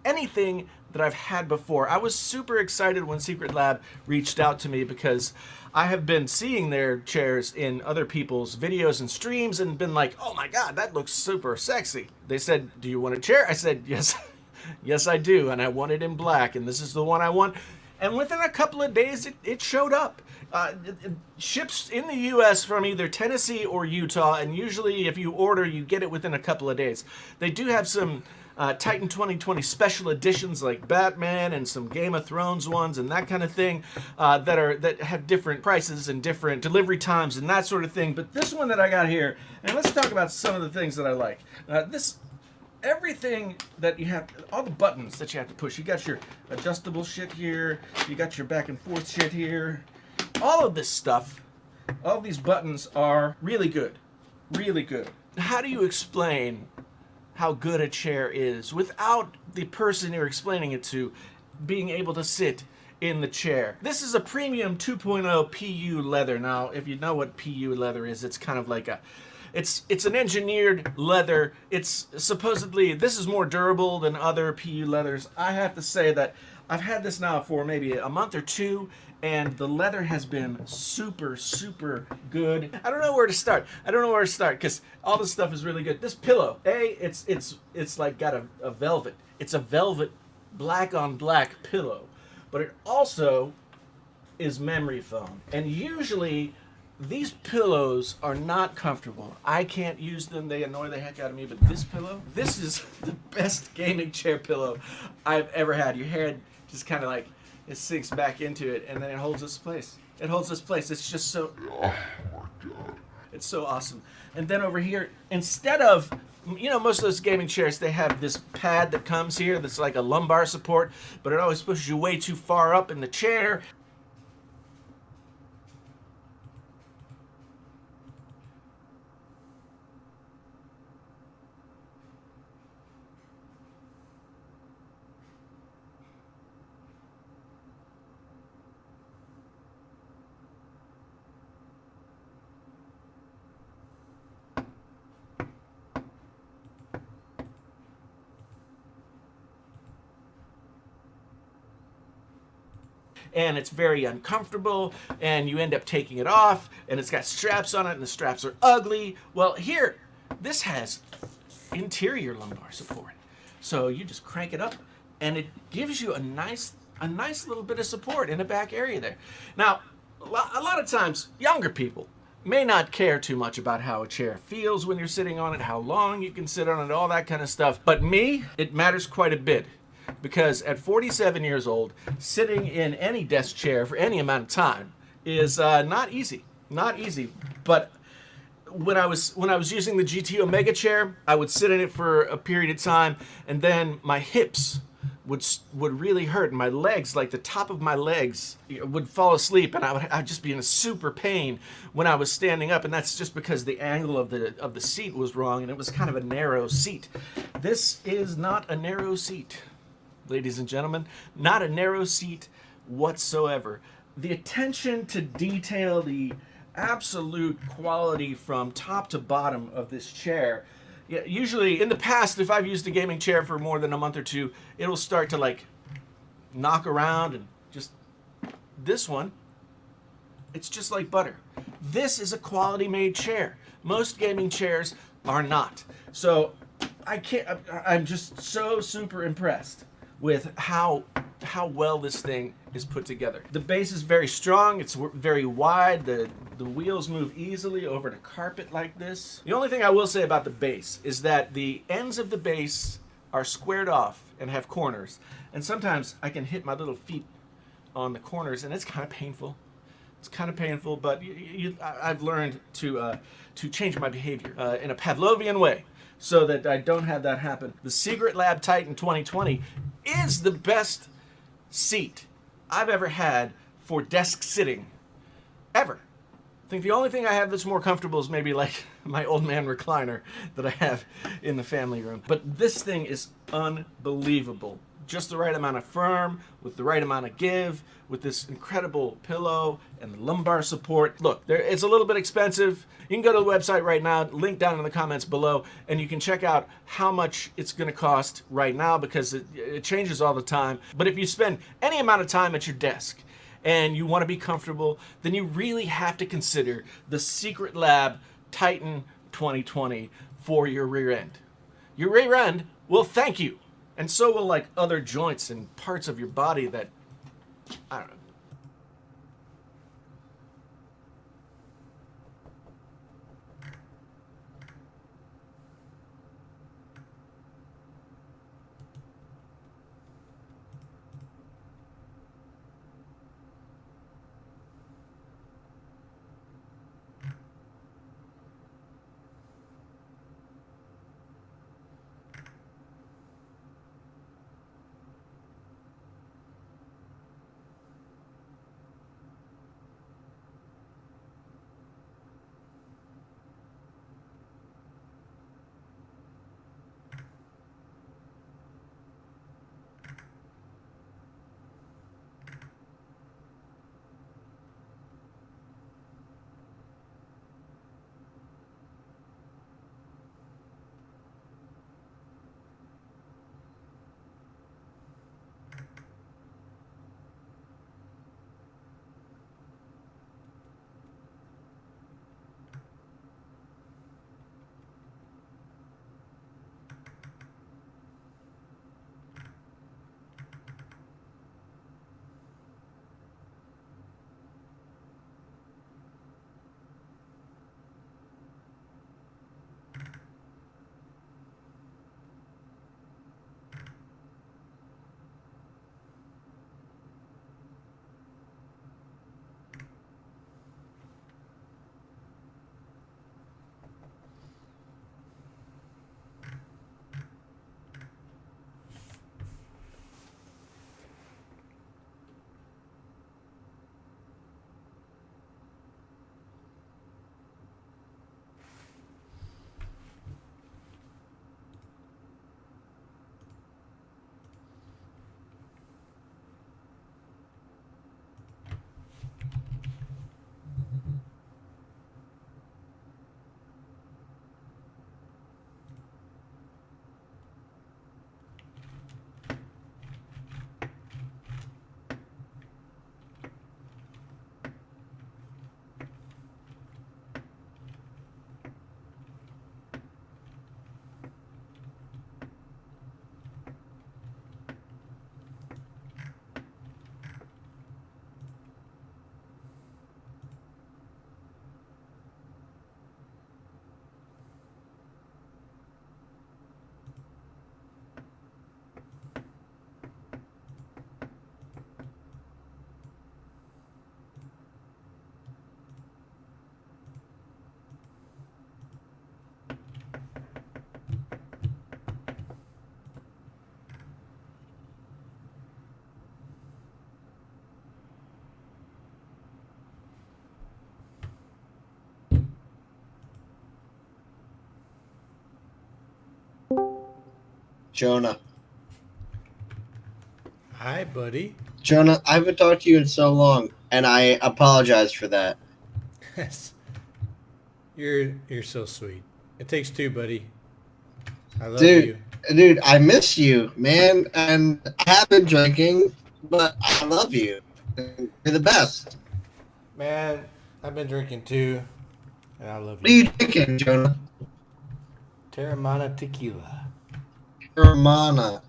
anything that I've had before. I was super excited when Secret Lab reached out to me because I have been seeing their chairs in other people's videos and streams and been like, oh my God, that looks super sexy. They said, do you want a chair? I said, yes, yes I do. And I want it in black, and this is the one I want. And within a couple of days, it showed up. It ships in the US from either Tennessee or Utah, and usually if you order, you get it within a couple of days. They do have some Titan 2020 special editions like Batman and some Game of Thrones ones and that kind of thing that have different prices and different delivery times and that sort of thing. But this one that I got here, and let's talk about some of the things that I like. Everything that you have, all the buttons that you have to push. You got your adjustable shit here. You got your back and forth shit here. All of this stuff, all of these buttons are really good. Really good. How do you explain how good a chair is without the person you're explaining it to being able to sit in the chair? This is a premium 2.0 PU leather. Now, if you know what PU leather is, it's kind of like it's an engineered leather. It's supposedly, this is more durable than other PU leathers. I have to say that I've had this now for maybe a month or two, and the leather has been super, super good. I don't know where to start. Because all this stuff is really good. This pillow, it's like got a velvet. It's a velvet black on black pillow, but it also is memory foam. And usually these pillows are not comfortable. I can't use them. They annoy the heck out of me. But this pillow, this is the best gaming chair pillow I've ever had. Your head just kind of like, it sinks back into it, and then it holds its place. It holds its place. It's just so, oh my God. It's so awesome. And then over here, instead of, you know, most of those gaming chairs, they have this pad that comes here that's like a lumbar support, but it always pushes you way too far up in the chair. And it's very uncomfortable, and you end up taking it off, and it's got straps on it, and the straps are ugly. Well, here, this has interior lumbar support. So you just crank it up, and it gives you a nice little bit of support in the back area there. Now, a lot of times, younger people may not care too much about how a chair feels when you're sitting on it, how long you can sit on it, all that kind of stuff. But me, it matters quite a bit. Because at 47 years old, sitting in any desk chair for any amount of time is not easy. Not easy. But when I was using the GT Omega chair, I would sit in it for a period of time, and then my hips would really hurt, and my legs, like the top of my legs, would fall asleep, and I'd just be in a super pain when I was standing up, and that's just because the angle of the seat was wrong, and it was kind of a narrow seat. This is not a narrow seat. Ladies and gentlemen, not a narrow seat whatsoever. The attention to detail, the absolute quality from top to bottom of this chair. Yeah, usually in the past, if I've used a gaming chair for more than a month or two, it'll start to like knock around, and just this one, it's just like butter. This is a quality made chair. Most gaming chairs are not. So I'm just so super impressed with how well this thing is put together. The base is very strong, it's very wide, the wheels move easily over the carpet like this. The only thing I will say about the base is that the ends of the base are squared off and have corners. And sometimes I can hit my little feet on the corners, and it's kind of painful. It's kind of painful, but I've learned to change my behavior in a Pavlovian way so that I don't have that happen. The Secret Lab Titan 2020 is the best seat I've ever had for desk sitting, ever. I think the only thing I have that's more comfortable is maybe like my old man recliner that I have in the family room. But this thing is unbelievable. Just the right amount of firm, with the right amount of give, with this incredible pillow and the lumbar support. Look, it's a little bit expensive. You can go to the website right now, link down in the comments below, and you can check out how much it's gonna cost right now because it changes all the time. But if you spend any amount of time at your desk and you wanna be comfortable, then you really have to consider the Secret Lab Titan 2020 for your rear end. Your rear end will thank you. And so will like other joints and parts of your body that, I don't know. Jonah. Hi, buddy. Jonah, I haven't talked to you in so long, and I apologize for that. Yes. You're so sweet. It takes two, buddy. I love you. Dude, I miss you, man, and I have been drinking, but I love you. You're the best. Man, I've been drinking too, and I love What are you drinking, Jonah? Terramana Tequila. Terramana.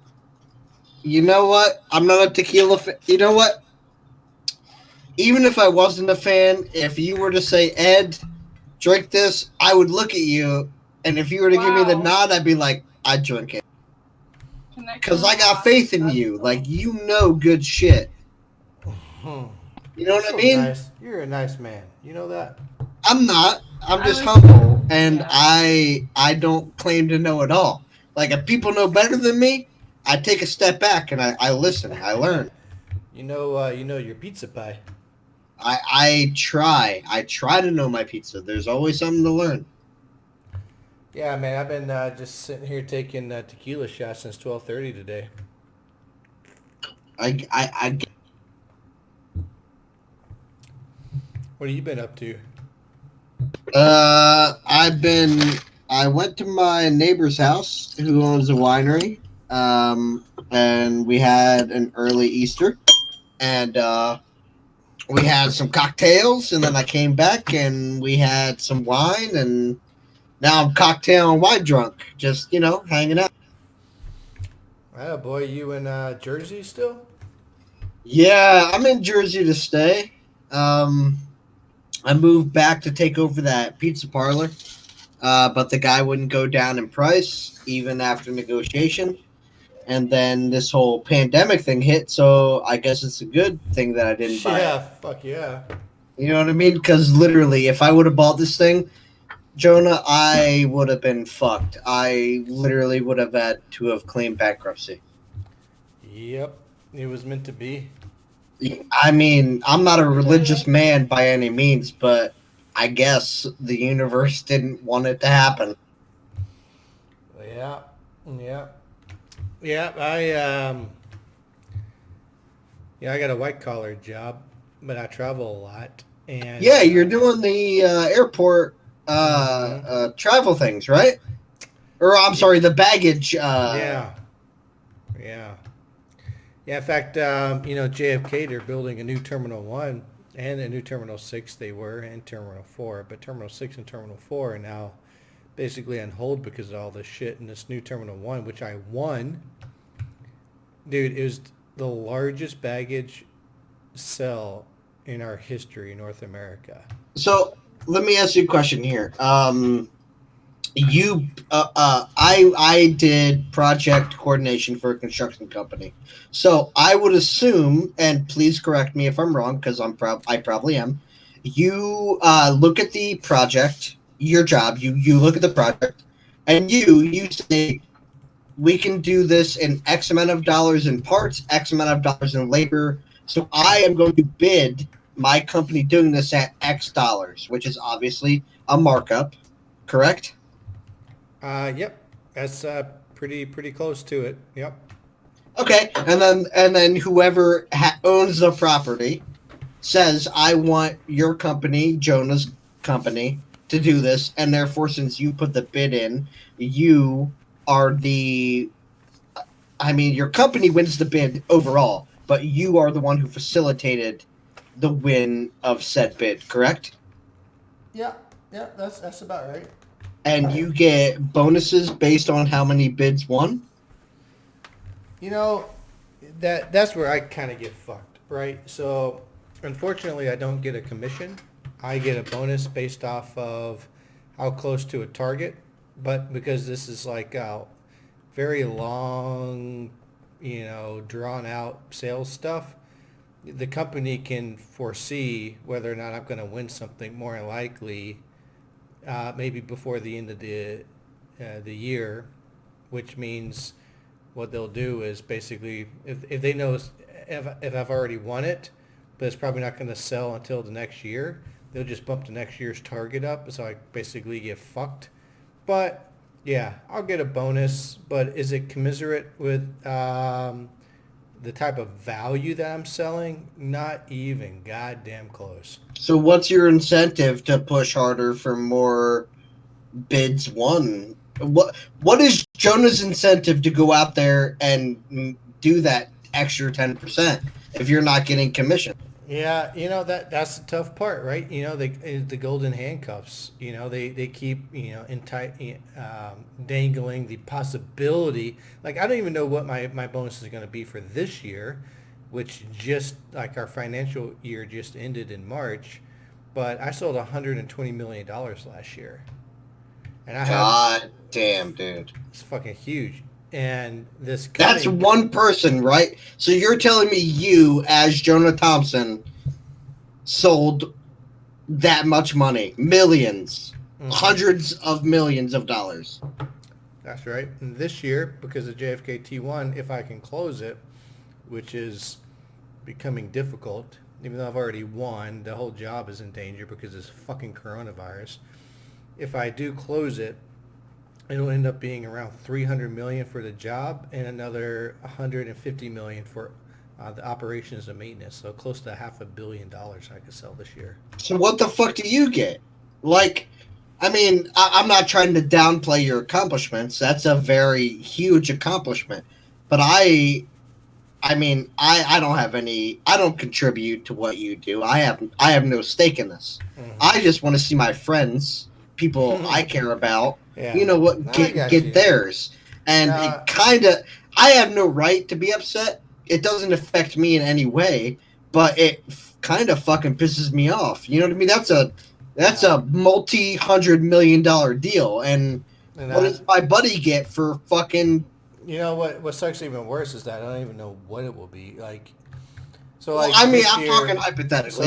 You know what? I'm not a tequila fan. You know what? Even if I wasn't a fan, if you were to say, Ed, drink this, I would look at you, and if you were to give me the nod, I'd be like, I'd drink it. Because I got faith in you. Like, you know good shit. You know what So I mean? nice. You're a nice man. You know that? I'm not. I'm just was- humble, and Yeah. I don't claim to know it all. Like if people know better than me, I take a step back and I listen. I learn. You know your pizza pie. I try. I try to know my pizza. There's always something to learn. Yeah, man. I've been just sitting here taking tequila shots since 12:30 today. I What have you been up to? I went to my neighbor's house who owns a winery, and we had an early Easter, and we had some cocktails, and then I came back and we had some wine, and now I'm cocktail and wine drunk, just hanging out. Oh boy, you in Jersey still? Yeah, I'm in Jersey to stay. I moved back to take over that pizza parlor. But the guy wouldn't go down in price even after negotiation. And then this whole pandemic thing hit, so I guess it's a good thing that I didn't buy Yeah, it. fuck yeah. You know what I mean? Because literally, if I would have bought this thing, Jonah, I would have been fucked. I literally would have had to have claimed bankruptcy. Yep, it was meant to be. I mean, I'm not a religious man by any means, but I guess the universe didn't want it to happen. Yeah, yeah, yeah. I I got a white collar job, but I travel a lot. And Yeah, you're doing the airport travel things, right? Or I'm sorry, the baggage. yeah, yeah. Yeah, in fact, JFK, they're building a new Terminal 1 and a new Terminal 6 they were, and Terminal 4. But Terminal 6 and Terminal 4 are now basically on hold because of all this shit in this new Terminal 1, which I won. Dude, it was the largest baggage sell in our history in North America. So let me ask you a question here. I did project coordination for a construction company. So I would assume, and please correct me if I'm wrong, because I probably am. You look at the project, your job. You look at the project, and you say we can do this in X amount of dollars in parts, X amount of dollars in labor. So I am going to bid my company doing this at X dollars, which is obviously a markup, correct? Yep, that's pretty close to it. Yep. Okay, and then whoever owns the property says, "I want your company, Jonah's company, to do this," and therefore, since you put the bid in, you are the. I mean, your company wins the bid overall, but you are the one who facilitated the win of said bid, correct? Yeah, that's about right. And you get bonuses based on how many bids won? You know, that's where I kind of get fucked, right? So, unfortunately, I don't get a commission. I get a bonus based off of how close to a target, but because this is like a very long, drawn out sales stuff, the company can foresee whether or not I'm going to win something more than likely, maybe before the end of the year, which means what they'll do is basically if they know if I've already won it, but it's probably not going to sell until the next year, they'll just bump the next year's target up, so I basically get fucked. But yeah, I'll get a bonus, but is it commensurate with the type of value that I'm selling? Not even goddamn close. So what's your incentive to push harder for more bids won? What is Jonah's incentive to go out there and do that extra 10% if you're not getting commission? Yeah, that's the tough part, right? The golden handcuffs. They keep dangling the possibility. Like I don't even know what my bonus is going to be for this year, which just like our financial year just ended in March, but I sold $120 million last year, and God damn, dude, it's fucking huge. And that's one person, right? So you're telling me you, as Jonah Thompson, sold that much money. Millions. Hundreds of millions of dollars. That's right. And this year, because of JFK T1, if I can close it, which is becoming difficult, even though I've already won, the whole job is in danger because of this fucking coronavirus. If I do close it, it'll end up being around $300 million for the job and another $150 million for the operations and maintenance. So close to $500 million I could sell this year. So what the fuck do you get? Like, I mean, I'm not trying to downplay your accomplishments. That's a very huge accomplishment. But I mean, I don't have any. I don't contribute to what you do. I have no stake in this. Mm-hmm. I just want to see my friends, people I care about. Yeah. You know what? Get theirs. And it kind of. I have no right to be upset. It doesn't affect me in any way. But it kind of fucking pisses me off. You know what I mean? That's a multi-$100 million deal. And what does my buddy get for fucking? You know what sucks even worse is that I don't even know what it will be like. So well, like I mean, I'm year, talking hypothetically.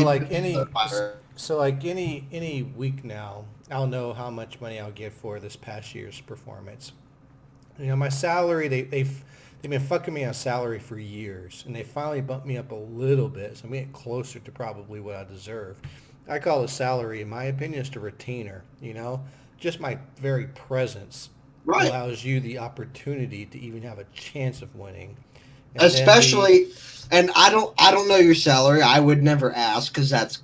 So like any week now, I'll know how much money I'll get for this past year's performance. You know, my salary they've been fucking me on salary for years, and they finally bumped me up a little bit, so I'm getting closer to probably what I deserve. I call a salary, in my opinion, just a retainer. You know, just my very presence. Right. Allows you the opportunity to even have a chance of winning. And especially, and I don't know your salary. I would never ask because that's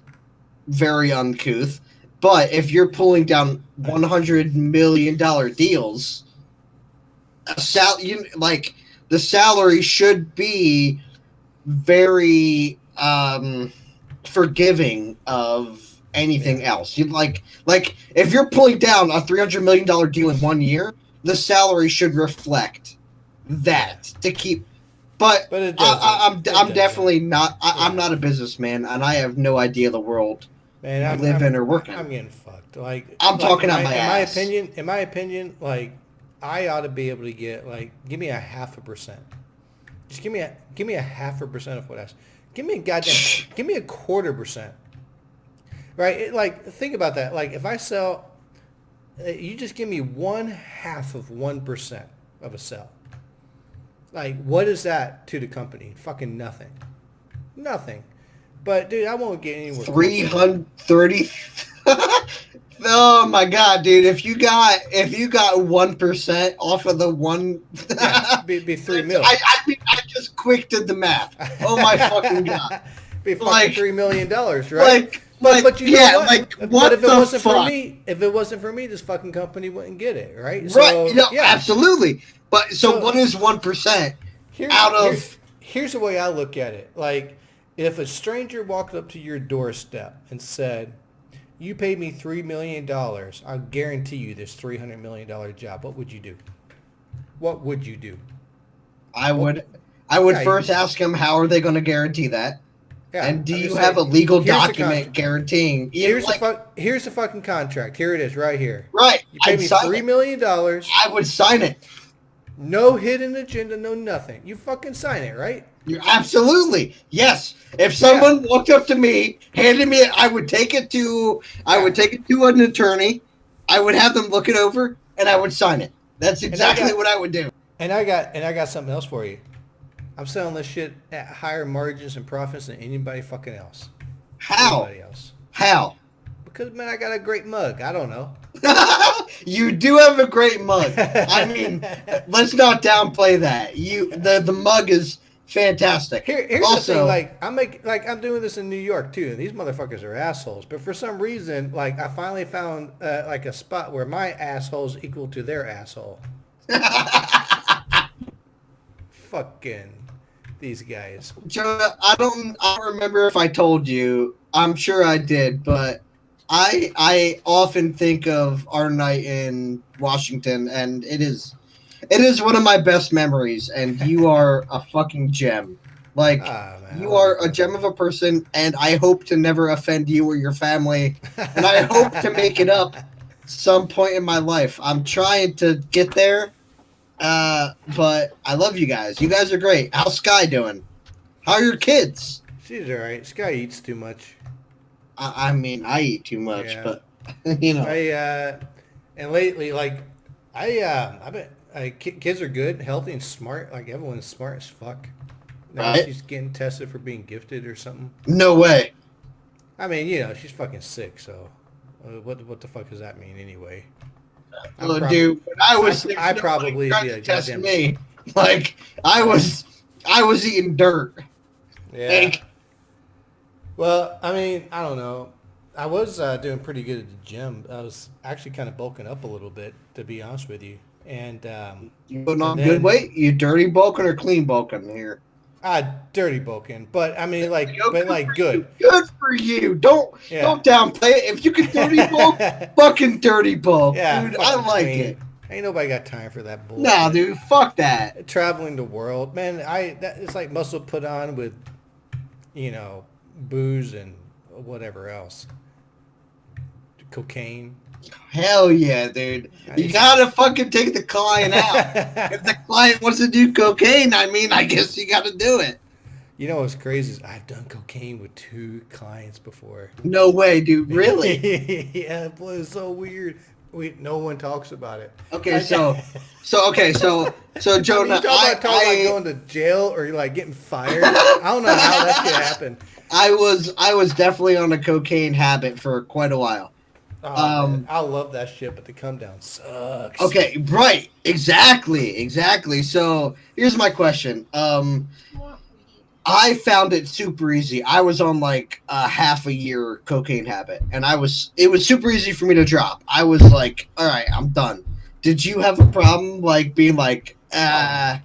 very uncouth. But if you're pulling down $100 million deals, the salary should be very forgiving of anything else. You like if you're pulling down a $300 million deal in 1 year. The salary should reflect that to keep, but I'm definitely not. I'm not a businessman, and I have no idea the world I live in or work in. I'm getting fucked. Like I'm talking out my ass. In my opinion, like I ought to be able to get give me 0.5%. Just give me a 0.5% of what I. Give me a 0.25%. Right? Think about that. Like if I sell. You just give me 0.5% of a sell. Like, what is that to the company? Fucking nothing. Nothing. But, dude, I won't get anywhere. 330. Oh my god, dude! If you got 1% off of the one, be 3 million. I just quick did the math. Oh my fucking god! Be fucking $3 million, right? But you know what? What if it the wasn't fuck? for me, if it wasn't for me, this fucking company wouldn't get it, right? Right? No, absolutely. But so what is 1% out of? Here's the way I look at it. Like, if a stranger walked up to your doorstep and said, "You paid me $3 million, I'll guarantee you this $300 million job," what would you do? What would you do? I would first ask them, how are they going to guarantee that? Yeah, and do you have a legal document guaranteeing? Here's the fucking contract. Here it is, right here. Right. You pay me $3 million. I would sign it. No hidden agenda, no nothing. You fucking sign it, right? You're absolutely yes. If someone walked up to me, handed me it, I would take it to an attorney. I would have them look it over, and I would sign it. That's exactly what I would do. And I got something else for you. I'm selling this shit at higher margins and profits than anybody fucking else. How? Anybody else. How? Because, man, I got a great mug. I don't know. You do have a great mug. I mean, let's not downplay that. The mug is fantastic. Here's also, the thing, I'm doing this in New York too, and these motherfuckers are assholes. But for some reason, I finally found a spot where my asshole is equal to their asshole. Fucking these guys. Joe, I don't remember if I told you. I'm sure I did, but I often think of our night in Washington, and it is one of my best memories. And you are a fucking gem. You are a gem of a person, and I hope to never offend you or your family, and I hope to make it up some point in my life. I'm trying to get there. But I love you guys. You guys are great. How's Sky doing? How are your kids? She's all right. Sky eats too much. I mean, I eat too much, Yeah. but you know. And lately, like, I bet kids are good, healthy, and smart. Like, everyone's smart as fuck. Now Right? she's getting tested for being gifted or something. No way. I mean, she's fucking sick, so what the fuck does that mean anyway? Dude, when I was sick, I nobody probably tried be to a test goddamn me. Like I was eating dirt. Yeah. Like, Well, I mean, I don't know. I was doing pretty good at the gym. I was actually kind of bulking up a little bit, to be honest with you. And you putting and on then good weight? You dirty bulking or clean bulking here? dirty bulking, but I mean, like, Yo, but like good. Good for you. Don't downplay it. If you can dirty bulk, fucking dirty bulk, Yeah, dude. I fucking like clean. it. Ain't nobody got time for that bullshit. Nah, dude, fuck that. Traveling the world, man. It's like muscle put on with, booze and whatever else. Cocaine. Hell yeah, dude. You gotta fucking take the client out. If the client wants to do cocaine, I mean, I guess you gotta do it. You know what's crazy is I've done cocaine with 2 clients before. No way, dude. Really? Yeah, boy, it's so weird. No one talks about it. Okay, so Jonah, I mean, you talk about going to jail or like getting fired. I don't know how that could happen. I was definitely on a cocaine habit for quite a while. Oh, man, I love that shit, but the come down sucks. Okay, right, exactly. So here's my question. I found it super easy. I was on like a half a year cocaine habit, and it was super easy for me to drop. I was like, all right, I'm done. Did you have a problem like being like, No.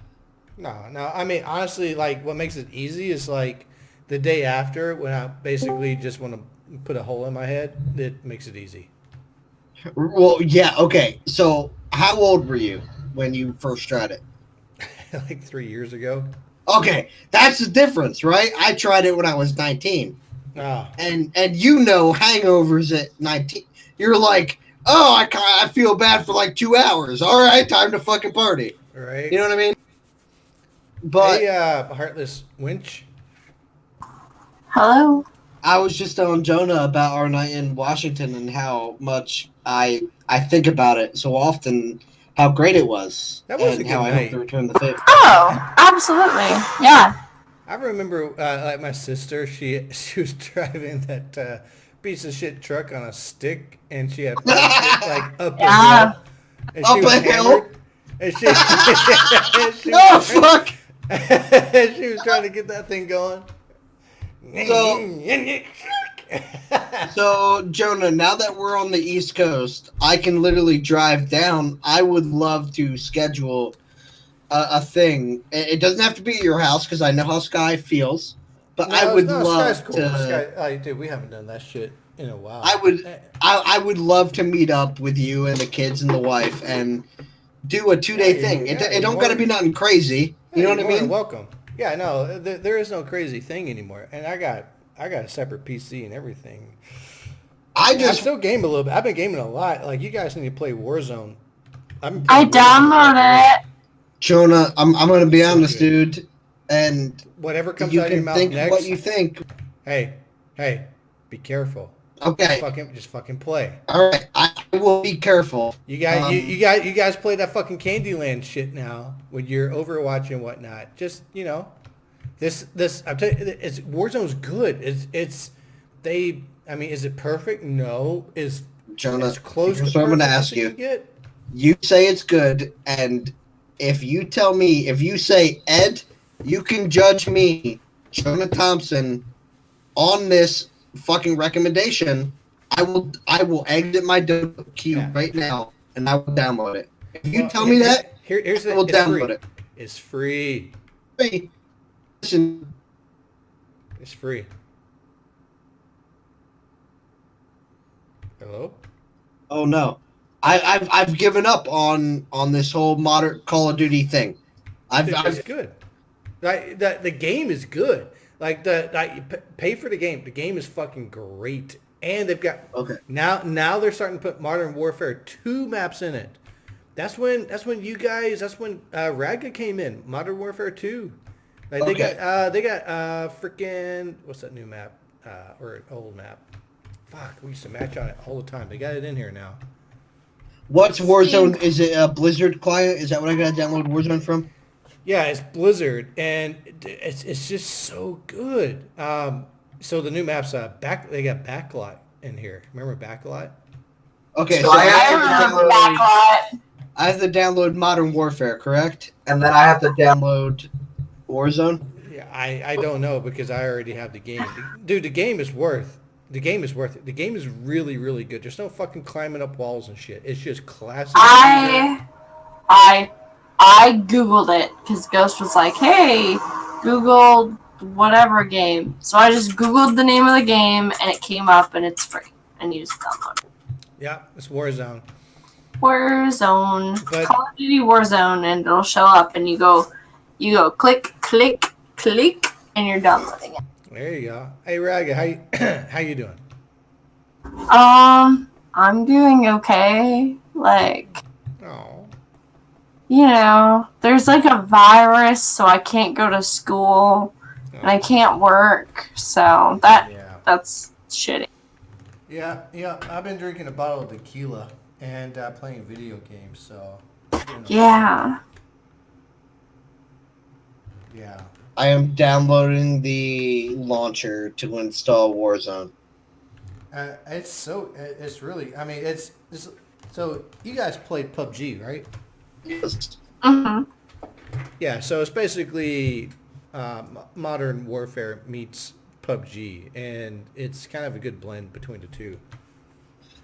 I mean, honestly, like what makes it easy is like the day after when I basically just want to put a hole in my head. It makes it easy. Well, yeah, okay. So how old were you when you first tried it? Like 3 years ago. Okay, that's the difference, right? I tried it when I was 19. Oh. And hangovers at 19. You're like, oh, I feel bad for like 2 hours. All right, time to fucking party. Right. You know what I mean? But hey, Heartless Winch. Hello. I was just telling Jonah about our night in Washington and how much I think about it so often. How great it was. That was a good how night. I hope to return the favor. Oh, absolutely. Yeah. I remember, like my sister, she was driving that piece of shit truck on a stick, and she had like up a hill. And up a hill. And she oh fuck! She was trying to get that thing going. So, Jonah, now that we're on the East Coast, I can literally drive down. I would love to schedule a thing. It doesn't have to be at your house because I know how Sky feels, but I would love Sky's cool. to. Dude, we haven't done that shit in a while. I would love to meet up with you and the kids and the wife and do a 2-day thing. It don't got to be nothing crazy. You know what I mean? Welcome. Yeah, no, there is no crazy thing anymore, and I got a separate PC and everything. I still game a little bit. I've been gaming a lot. Like, you guys need to play Warzone. I downloaded it. Jonah, I'm going to be honest, dude. And whatever comes you out of your can mouth think next. what you think. Hey, be careful. Okay. Just fucking play. All right, I will be careful. You guys play that fucking Candyland shit now with your Overwatch and whatnot. Just this I'm telling you, it's Warzone's good. I mean, is it perfect? No. Is Jonah, as close here's to what I'm going to perfect ask as you. can get? You say it's good, and if you say, Ed, you can judge me, Jonah Thompson, on this fucking recommendation, I will exit my queue right now, and I will download it. If you tell me that, here's I will download it. It's free. Listen, it's free. Hello? Oh no, I've given up on this whole modern Call of Duty thing. It's good. Like the game is good. Like pay for the game. The game is fucking great, and they've got now they're starting to put Modern Warfare 2 maps in it. That's when Raga came in. Modern Warfare 2. Like they got freaking what's that new map or old map? Fuck, we used to match on it all the time. They got it in here now. What's Warzone? Is it a Blizzard client? Is that what I gotta download Warzone from? Yeah, it's Blizzard, and it's just so good. So the new maps, they got Backlot in here. Remember Backlot? Okay, So so I remember Backlot. I have to download Modern Warfare, correct? And then I have to download Warzone. Yeah, I don't know because I already have the game. Dude, the game is worth it. The game is really, really good. There's no fucking climbing up walls and shit. It's just classic. I Googled it because Ghost was like, hey, Google whatever game. So I just Googled the name of the game and it came up and it's free. And you just download it. Yeah, it's Warzone. Warzone. But- Call of Duty Warzone and it'll show up and you go click, click, click, and you're downloading it. There you go. Hey, Raga, how you doing? I'm doing okay. Like, Oh. you know, there's like a virus, so I can't go to school and I can't work. So that's shitty. Yeah. I've been drinking a bottle of tequila and playing video games. So. Yeah. Yeah. I am downloading the launcher to install Warzone. It's really. I mean, it's so you guys played PUBG, right? Yes. Mm-hmm. Yeah. So it's basically Modern Warfare meets PUBG, and it's kind of a good blend between the two.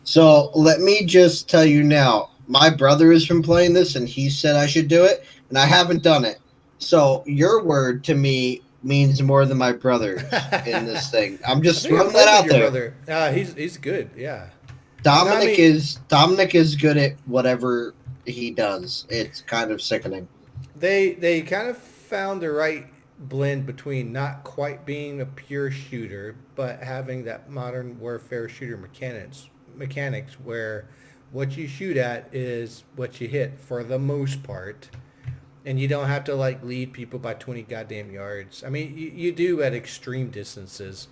So let me just tell you now, my brother has been playing this and he said I should do it, and I haven't done it. So your word to me means more than my brother's in this thing. I'm just throwing that out there. Brother. He's good, yeah. Dominic is good at whatever he does. It's kind of sickening. They kind of found the right blend between not quite being a pure shooter, but having that Modern Warfare shooter mechanics where what you shoot at is what you hit for the most part. And you don't have to like lead people by 20 goddamn yards. I mean, you do at extreme distances,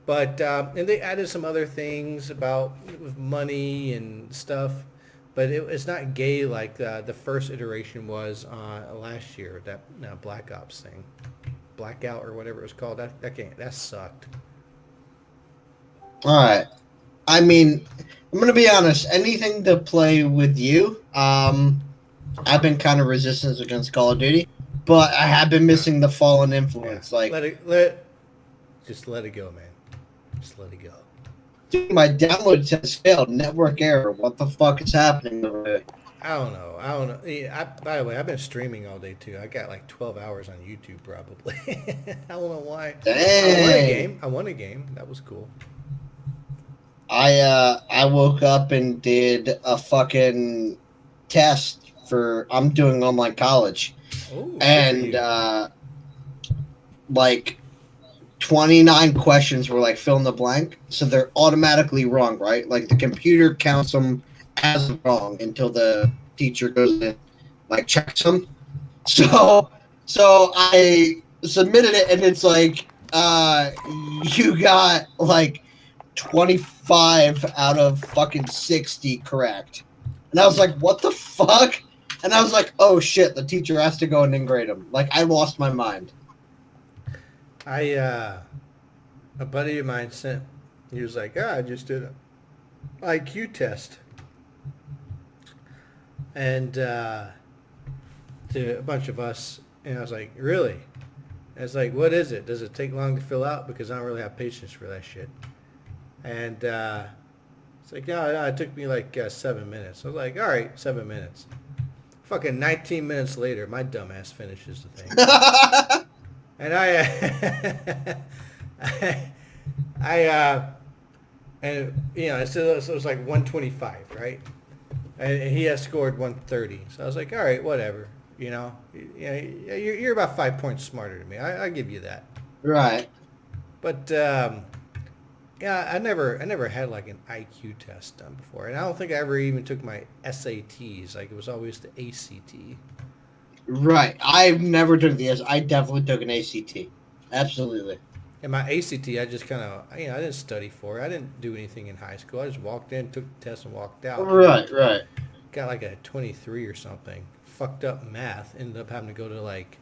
but and they added some other things about money and stuff, but it's not gay like the first iteration was last year. That Black Ops thing, Blackout or whatever it was called. That sucked. All right. I mean, I'm gonna be honest. Anything to play with you. I've been kind of resistant against Call of Duty, but I have been missing the Fallen influence. Yeah. Like, just let it go, man. Just let it go. Dude, my download test failed. Network error. What the fuck is happening over there? I don't know. Yeah, by the way, I've been streaming all day too. I got like 12 hours on YouTube probably. I don't know why. Dang. I won a game. That was cool. I woke up and did a fucking test for I'm doing online college. Ooh, and like 29 questions were like fill in the blank, so they're automatically wrong, right? Like the computer counts them as wrong until the teacher goes in, like checks them. So I submitted it, and it's like you got like 25 out of fucking 60 correct, and I was like, what the fuck? And I was like, oh shit, the teacher has to go and grade them. Like, I lost my mind. A buddy of mine he was like, I just did an IQ test. And to a bunch of us, and I was like, really? And it's like, what is it? Does it take long to fill out? Because I don't really have patience for that shit. And it's like, no, it took me like 7 minutes. I was like, all right, 7 minutes. Fucking 19 minutes later, my dumbass finishes the thing. And and you know, so it was like 125, right? And he has scored 130. So I was like, all right, whatever. You know, you're about 5 points smarter than me. I give you that. Right. But yeah, I never had like an IQ test done before, and I don't think I ever even took my SATs. Like, it was always the ACT. Right. I've never took the I definitely took an ACT. Absolutely. And my ACT, I just kind of, I didn't study for it. I didn't do anything in high school. I just walked in, took the test, and walked out. Right, right. Got like a 23 or something. Fucked up math. Ended up having to go to like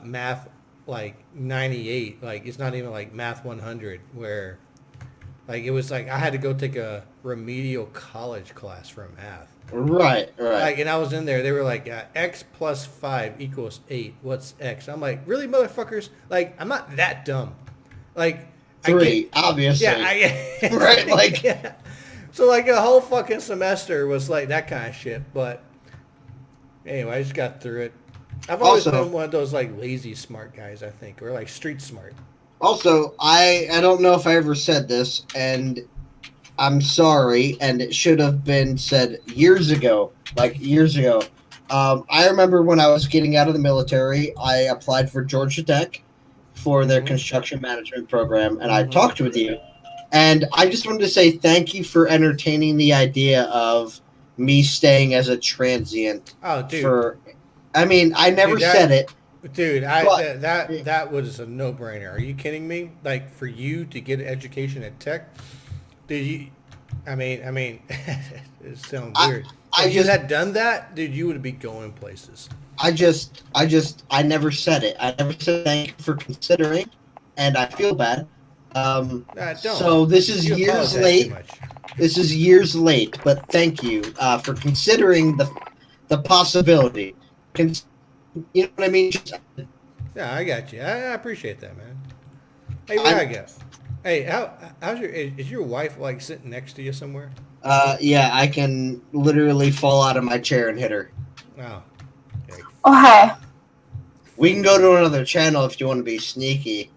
math like 98. Like it's not even like math 100 where like it was like I had to go take a remedial college class for math. Right, right. Like, and I was in there. They were like, X plus 5 equals 8. What's X? I'm like, really, motherfuckers? Like, I'm not that dumb. Like, 3, obviously. Yeah, right, like. Yeah. So, like, a whole fucking semester was like that kind of shit. But anyway, I just got through it. I've always been one of those, like, lazy smart guys, I think, or, like, street smart. Also, I don't know if I ever said this, and I'm sorry, and it should have been said years ago, like years ago. I remember when I was getting out of the military, I applied for Georgia Tech for their construction management program, and I talked with you. And I just wanted to say thank you for entertaining the idea of me staying as a transient. Oh, dude. I mean, I never said it. Dude, that was a no-brainer. Are you kidding me? Like, for you to get an education at Tech, dude, I mean, it sounds weird. If you had done that, dude, you would be going places. I never said it. I never said thank you for considering, and I feel bad. Don't. So this is years late. This is years late, but thank you for considering the possibility. You know what I mean? Yeah, I got you. I appreciate that, man. Hey, where I go? Hey, is your wife like sitting next to you somewhere? Yeah, I can literally fall out of my chair and hit her. Oh. Okay. Okay. We can go to another channel if you want to be sneaky.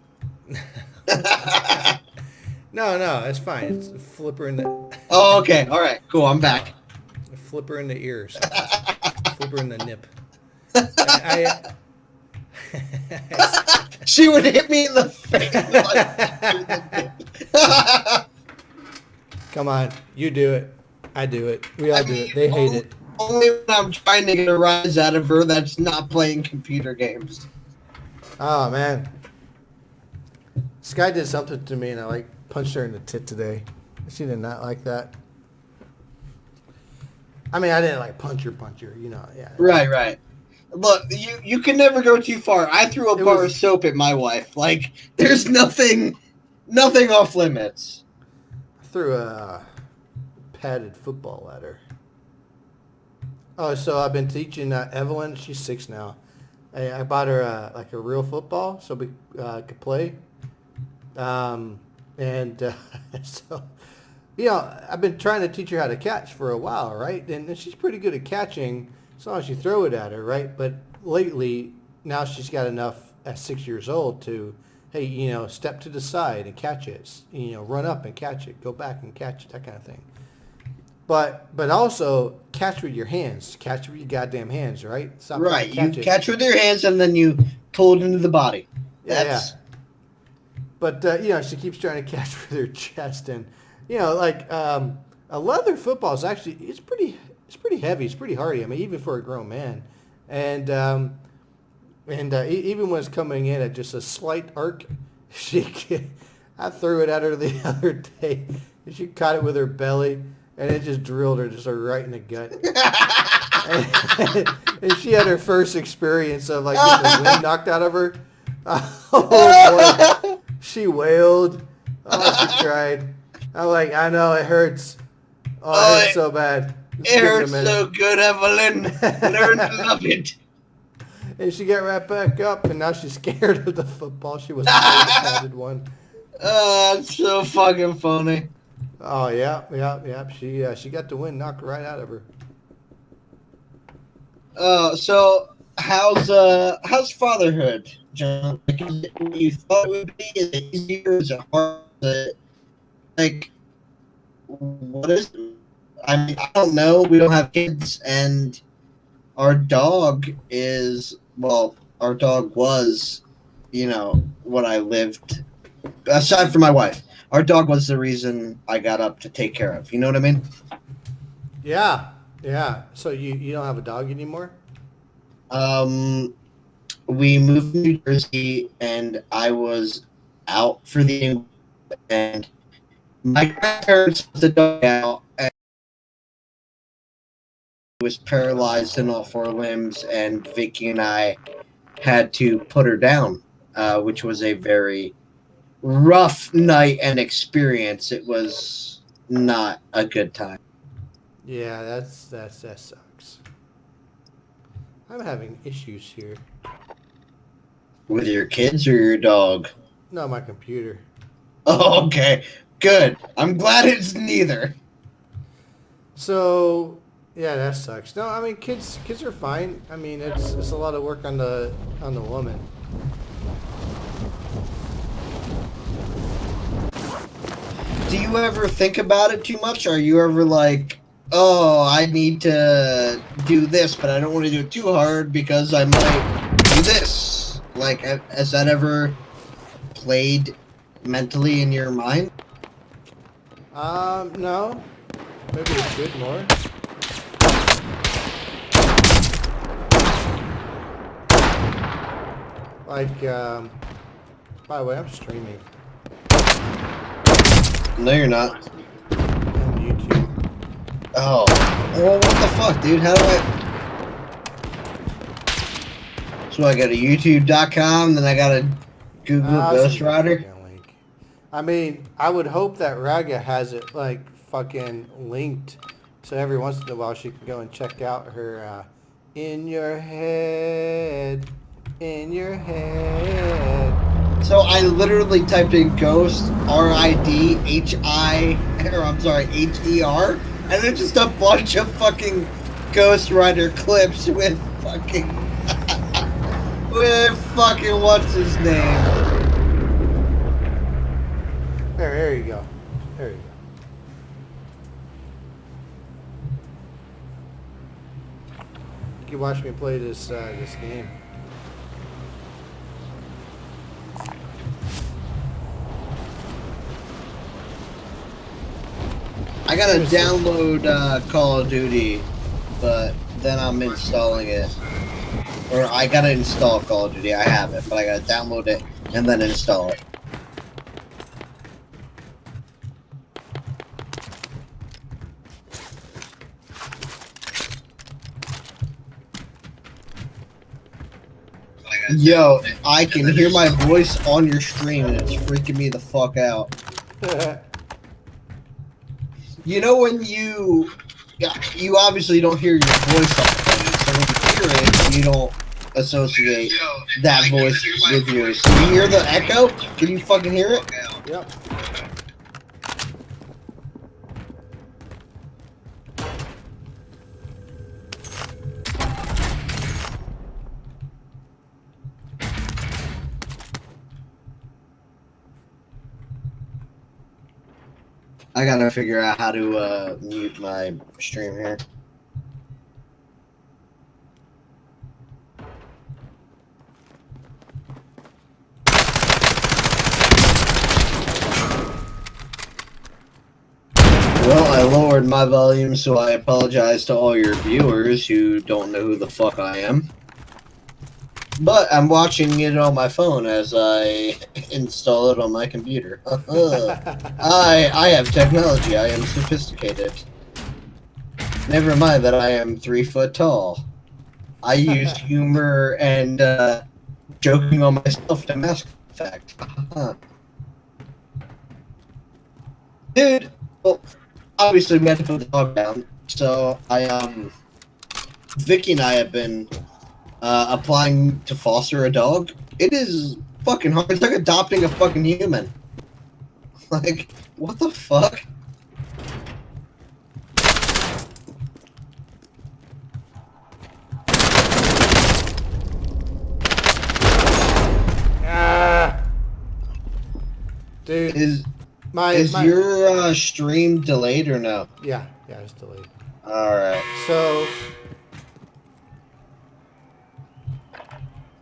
No, it's fine. It's a flipper in the. Oh, okay. All right. Cool. I'm back. A flipper in the ears. Flipper in the nip. She would hit me in the face. Come on, you do it. I do it. We all do it. They hate it. Only when I'm trying to get a rise out of her that's not playing computer games. Oh, man. This guy did something to me, and I, like, punched her in the tit today. She did not like that. I mean, I didn't, like, punch her, you know. Yeah. Right. Look, you can never go too far. I threw a bar of soap at my wife. Like, there's nothing off limits. I threw a padded football at her. Oh, so I've been teaching Evelyn. She's 6 now. I bought her like a real football so we could play. So, you know, I've been trying to teach her how to catch for a while, right? And she's pretty good at catching as long as you throw it at her, right? But lately, now she's got enough at 6 years old to, hey, you know, step to the side and catch it. You know, run up and catch it. Go back and catch it, that kind of thing. But also catch with your hands. Catch with your goddamn hands, right? Stop right. You catch with your hands and then you pull it into the body. Yeah. But, you know, she keeps trying to catch with her chest. And, you know, like a leather football is actually, it's pretty heavy. It's pretty hardy. I mean, even for a grown man. And even when it's coming in at just a slight arc, I threw it at her the other day. And she caught it with her belly. And it just drilled her just right in the gut. and she had her first experience of like getting the wind knocked out of her. Oh boy. She wailed. Oh, she cried. I'm like, I know, it hurts. Oh, it hurts so bad. It hurts so good, Evelyn. Learn to love it. And she got right back up, and now she's scared of the football. She was afraid the padded one. It's so fucking funny. Oh yeah. She got the wind knocked right out of her. So how's fatherhood, John? Like, is it what you thought it would be? Is it easier? Is it hard? Like, what is it? I mean, I don't know. We don't have kids, and our dog was, you know, what I lived. Aside from my wife. Our dog was the reason I got up to take care of. You know what I mean? Yeah. So you don't have a dog anymore? We moved to New Jersey, and I was out for the and my grandparents put the dog out and he was paralyzed in all four limbs, and Vicky and I had to put her down, which was a very rough night and experience. It was not a good time. Yeah, that sucks. I'm having issues here. With your kids or your dog? No, my computer. Oh, okay. Good. I'm glad it's neither. So, yeah, that sucks. No, I mean kids are fine. I mean it's a lot of work on the woman. Do you ever think about it too much? Are you ever like, oh, I need to do this, but I don't want to do it too hard because I might do this? Like, has that ever played mentally in your mind? No. Maybe it should more. Like, by the way, I'm streaming. No, you're not. On YouTube. Oh. Well, what the fuck, dude? How do I... So I got a YouTube.com, then I got a Google Ghost Rider? I mean, I would hope that Raga has it, like, fucking linked, so every once in a while she can go and check out her, In Your Head, In Your Head. So I literally typed in Ghost, R-I-D-H-I, or I'm sorry, H-E-R, and it's just a bunch of fucking Ghost Rider clips with fucking, what's his name? There you go. There you go. You can watch me play this game. I gotta download Call of Duty, but then I'm installing it. Or I gotta install Call of Duty. I have it, but I gotta download it and then install it. Yo, I can hear my voice on your stream and it's freaking me the fuck out. You know when you obviously don't hear your voice on the phone, so when you hear it, you don't associate that voice with yours. Can you hear the echo? Can you fucking hear it? Yep. I gotta figure out how to mute my stream here. Well, I lowered my volume, so I apologize to all your viewers who don't know who the fuck I am. But I'm watching it on my phone as I install it on my computer. I have technology. I am sophisticated. Never mind that I am 3 foot tall. I used humor and joking on myself to mask the fact. Dude, well, obviously we had to put the dog down, so Vicky and I have been applying to foster a dog. It is fucking hard. It's like adopting a fucking human. Like, what the fuck? Dude, is your stream delayed or no? Yeah, it's delayed. Alright. So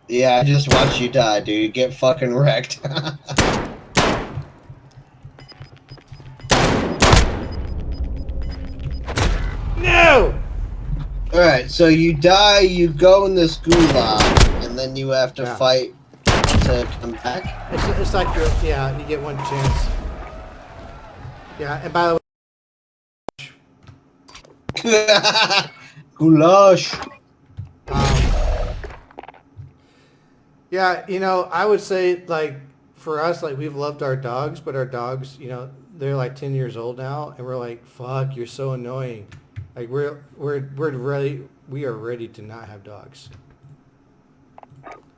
yeah, I just watched you die, dude. Get fucking wrecked. No! Alright, so you die, you go in this gulag, and then you have to fight to to come back. It's like you get one chance. Yeah, and by the way, Goulash. yeah, I would say like for us, like we've loved our dogs, but our dogs, they're like 10 years old now, and we're like, fuck, you're so annoying. Like we are ready to not have dogs.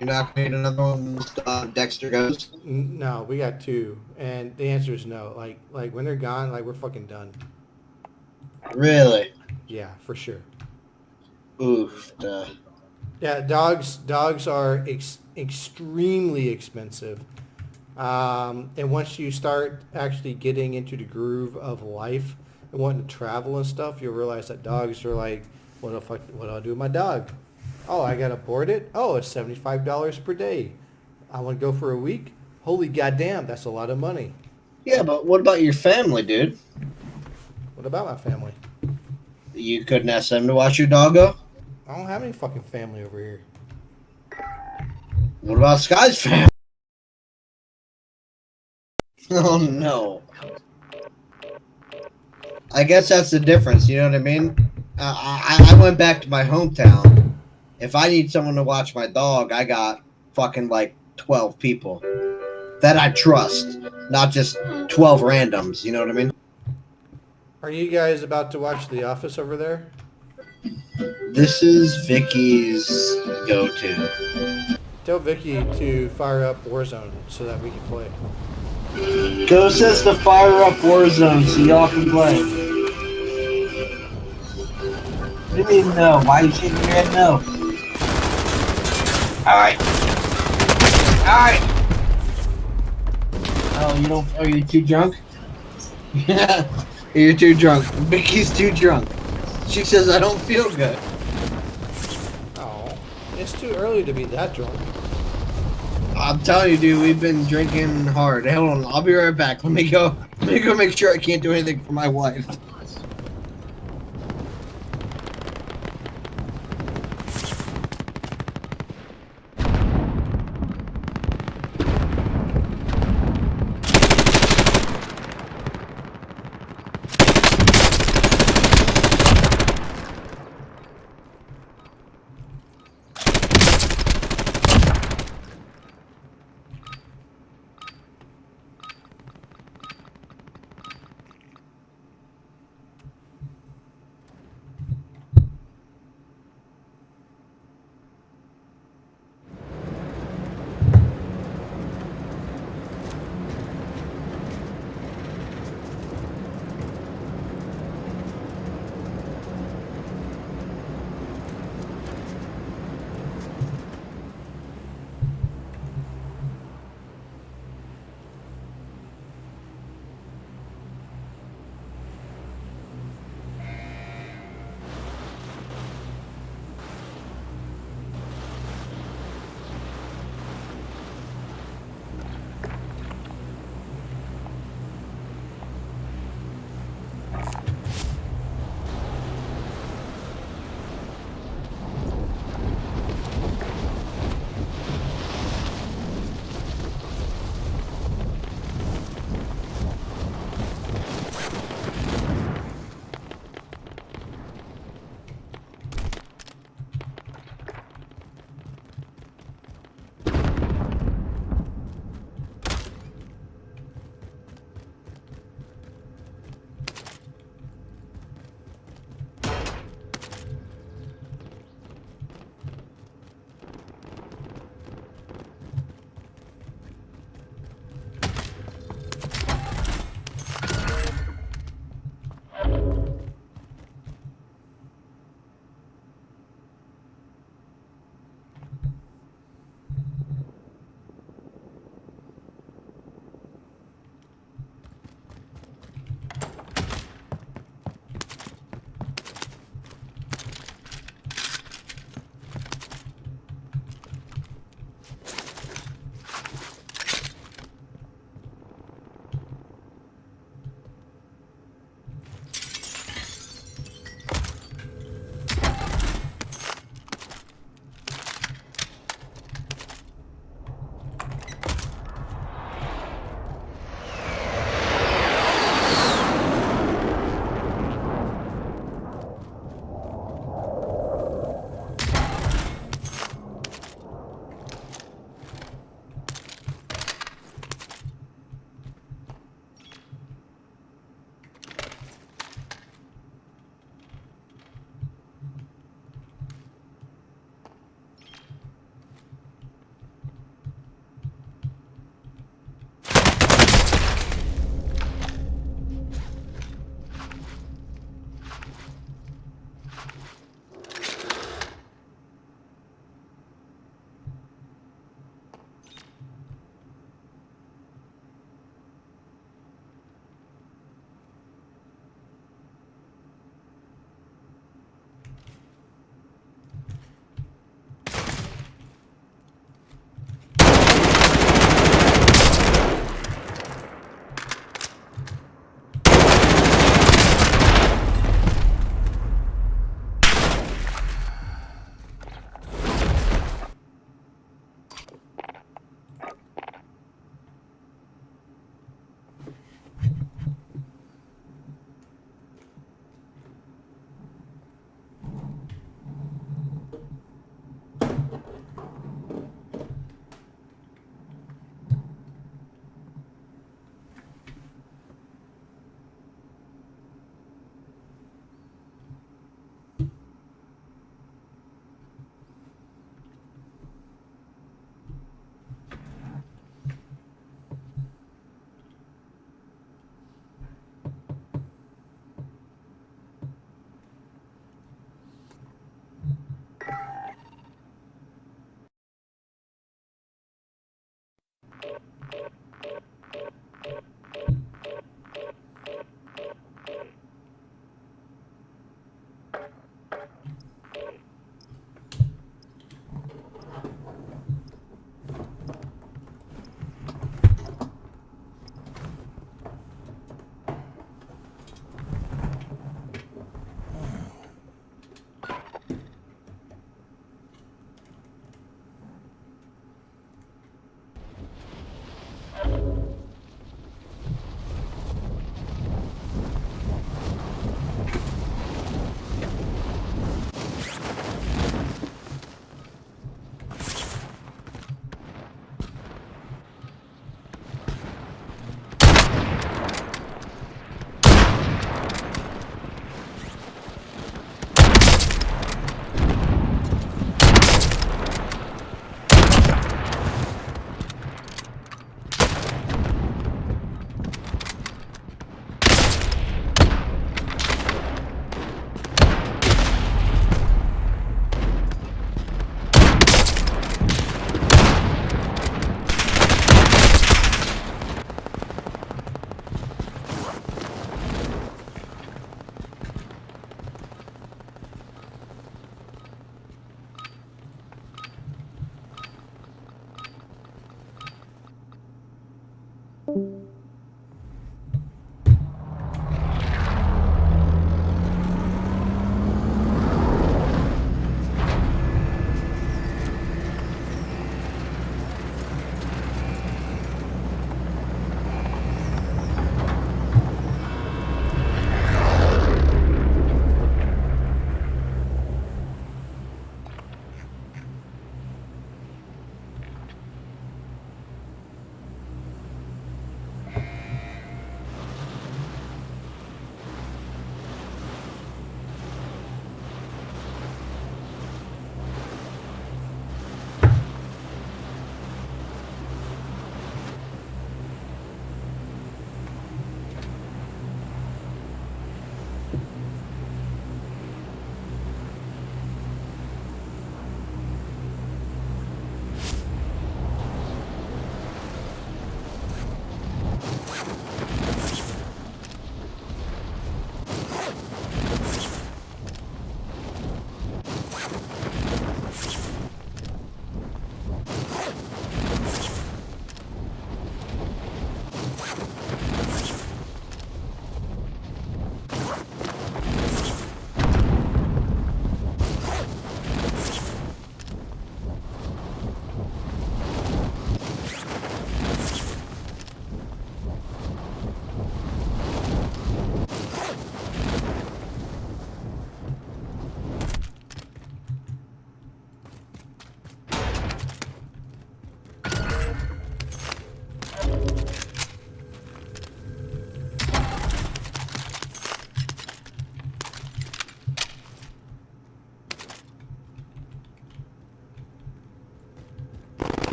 You're not going to need another one when Dexter goes? No, we got 2, and the answer is no. Like when they're gone, like we're fucking done. Really? Yeah, for sure. Oof. Yeah, dogs are extremely expensive. And once you start actually getting into the groove of life and wanting to travel and stuff, you'll realize that dogs are like, what do I do with my dog? Oh, I gotta board it? Oh, it's $75 per day. I want to go for a week? Holy goddamn, that's a lot of money. Yeah, but what about your family, dude? What about my family? You couldn't ask them to watch your dog go? I don't have any fucking family over here. What about Sky's family? Oh, no. I guess that's the difference, you know what I mean? I went back to my hometown. If I need someone to watch my dog, I got fucking like 12 people that I trust, not just 12 randoms, you know what I mean? Are you guys about to watch The Office over there? This is Vicky's go-to. Tell Vicky to fire up Warzone so that we can play. Go says to fire up Warzone so y'all can play. What do you mean no? Why are you shaking your head no? Alright. Alright. Oh, you don't... Are you too drunk? Yeah. You're too drunk. Vicky's too drunk. She says I don't feel good. Oh, it's too early to be that drunk. I'm telling you, dude, we've been drinking hard. Hold on, I'll be right back. Let me go make sure I can't do anything for my wife.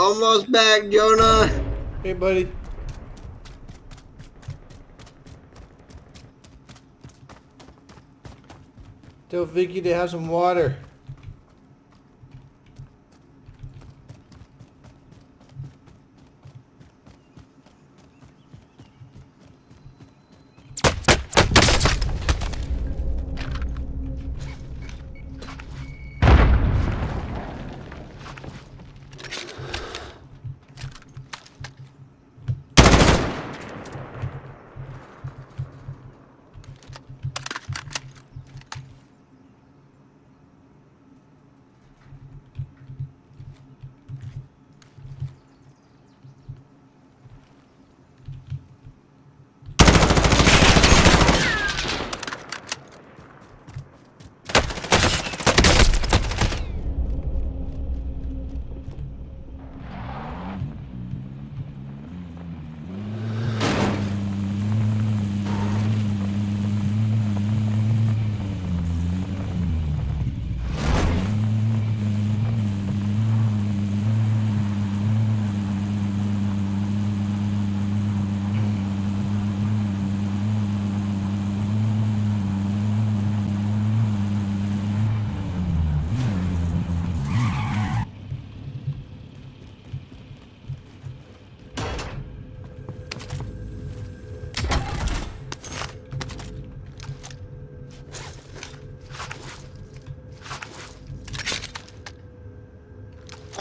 Almost back, Jonah. Hey, buddy. Tell Vicky to have some water.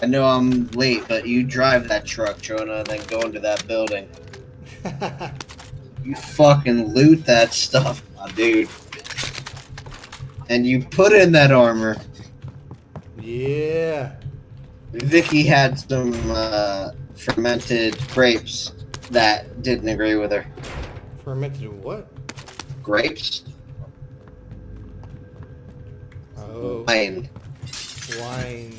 I know I'm late, but you drive that truck, Jonah, and then go into that building. You fucking loot that stuff, my dude. And you put in that armor. Yeah. Vicky had some fermented grapes that didn't agree with her. Fermented what? Grapes? Oh. Wine. Wine.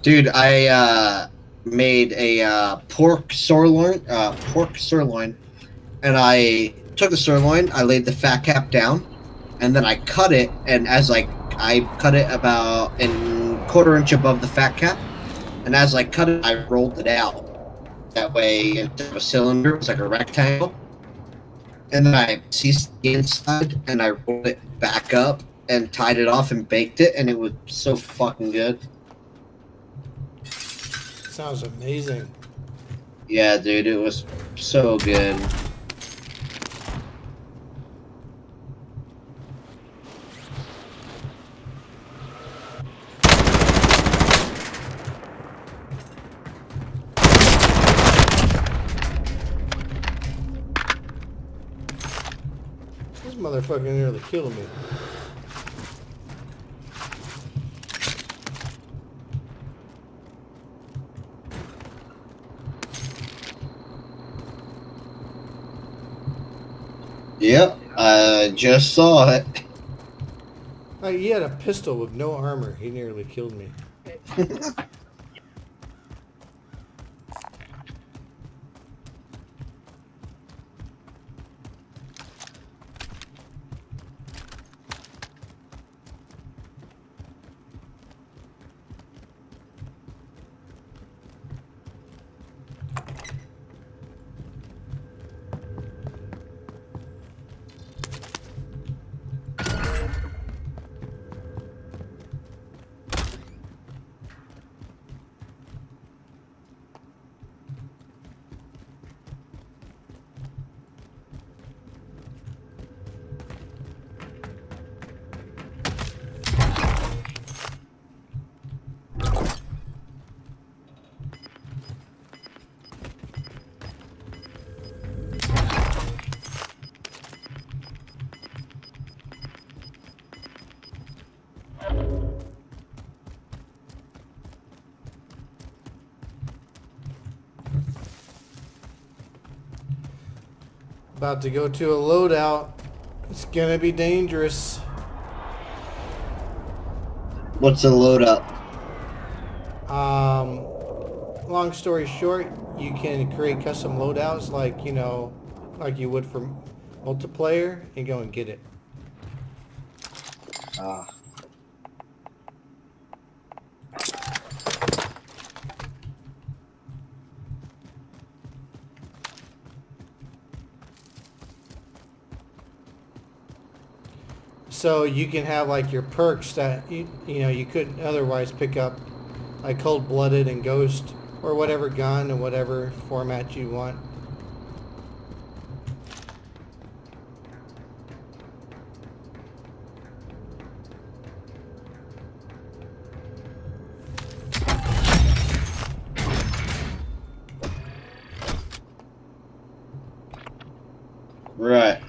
Dude, I made a pork sirloin, and I took the sirloin, I laid the fat cap down, and then I cut it, and as I cut it about a quarter-inch above the fat cap, and as I cut it, I rolled it out. That way, instead of a cylinder, it's like a rectangle. And then I seasoned the inside, and I rolled it back up, and tied it off and baked it, and it was so fucking good. Sounds amazing. Yeah, dude, it was so good. This motherfucker nearly killed me. Yep, I just saw it. He had a pistol with no armor. He nearly killed me. About to go to a loadout. It's gonna be dangerous. What's a loadout? Long story short, you can create custom loadouts like, you know, like you would for multiplayer and go and get it. So you can have like your perks that you know you couldn't otherwise pick up, like Cold-Blooded and Ghost, or whatever gun and whatever format you want. Right.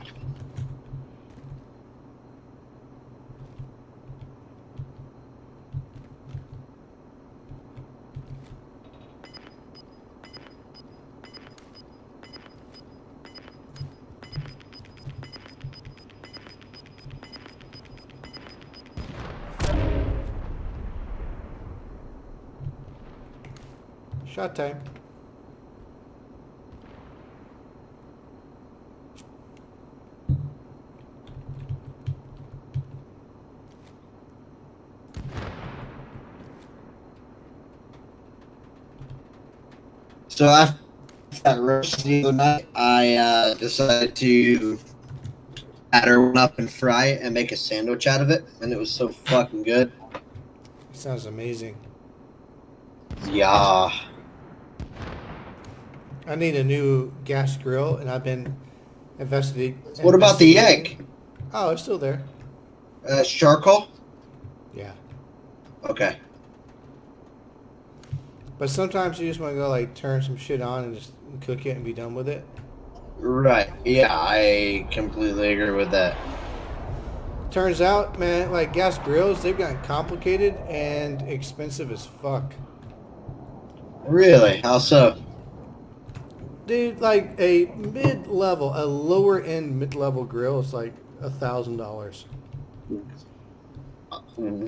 Shot time. So after that roast the other night, I decided to batter one up and fry it and make a sandwich out of it, and it was so fucking good. Sounds amazing. Yeah. I need a new gas grill, and I've been investigating. What about the egg? Oh, it's still there. Charcoal? Yeah. Okay. But sometimes you just want to go like turn some shit on and just cook it and be done with it. Right. Yeah, I completely agree with that. Turns out, man, like gas grills, they've gotten complicated and expensive as fuck. Really? How so? Dude, like a mid-level, a lower-end mid-level grill is like $1,000.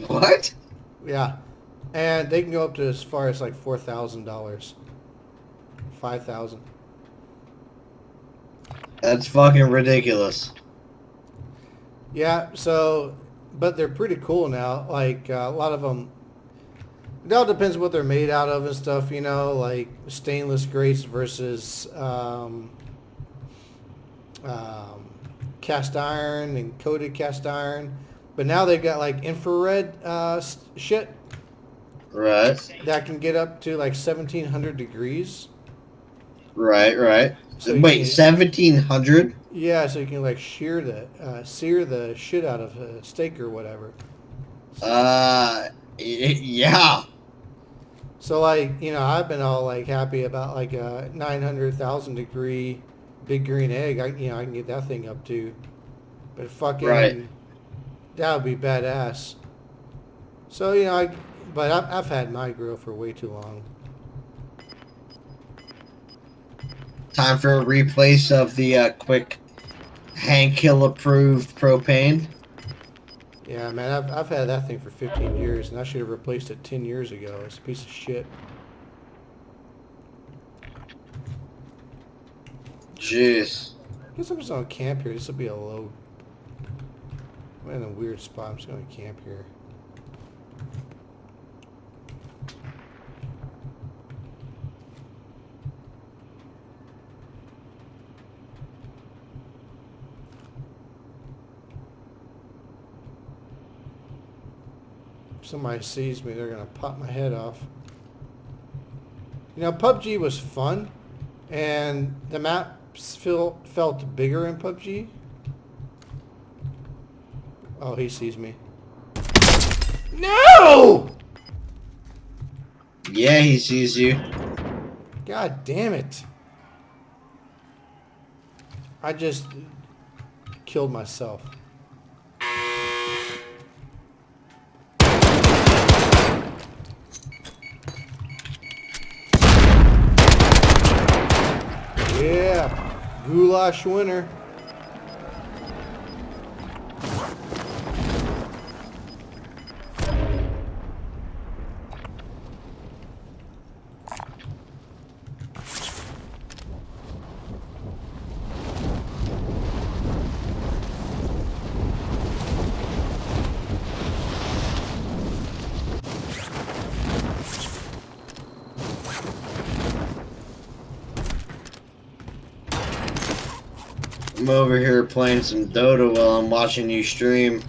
What? Yeah, and they can go up to as far as like $4,000, $5,000. That's fucking ridiculous. Yeah, so, but they're pretty cool now. Like a lot of them, it all depends what they're made out of and stuff, you know, like stainless grates versus cast iron and coated cast iron. But now they've got like infrared shit. Right. That can get up to like 1,700 degrees. Right. So Wait, 1,700? Yeah, so you can like sear the shit out of a steak or whatever. Yeah. So like, you know, I've been all like happy about like a 900,000 degree big green egg. I can get that thing up to, but fucking, right. That would be badass. So, you know, but I've had my grill for way too long. Time for a replace of the quick Hankill approved propane. Yeah, man, I've had that thing for 15 years, and I should have replaced it 10 years ago. It's a piece of shit. Jeez. I guess I'm just going to camp here. This will be a low... I'm in a weird spot. I'm just going to camp here. If somebody sees me, they're going to pop my head off. You know, PUBG was fun, and the maps felt bigger in PUBG. Oh, he sees me. No! Yeah, he sees you. God damn it. I just killed myself. Yeah, goulash winner. I'm over here playing some Dota while I'm watching you stream.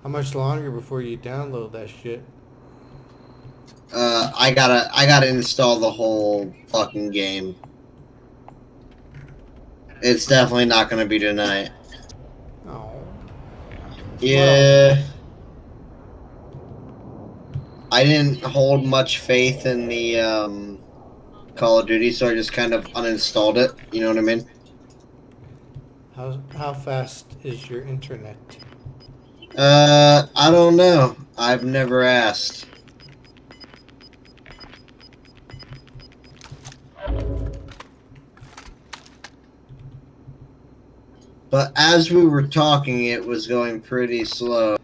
How much longer before you download that shit? I gotta install the whole fucking game. It's definitely not gonna be tonight. Oh. Yeah. I didn't hold much faith in the Call of Duty, so I just kind of uninstalled it. You know what I mean? How fast is your internet? I don't know. I've never asked. But as we were talking, it was going pretty slow.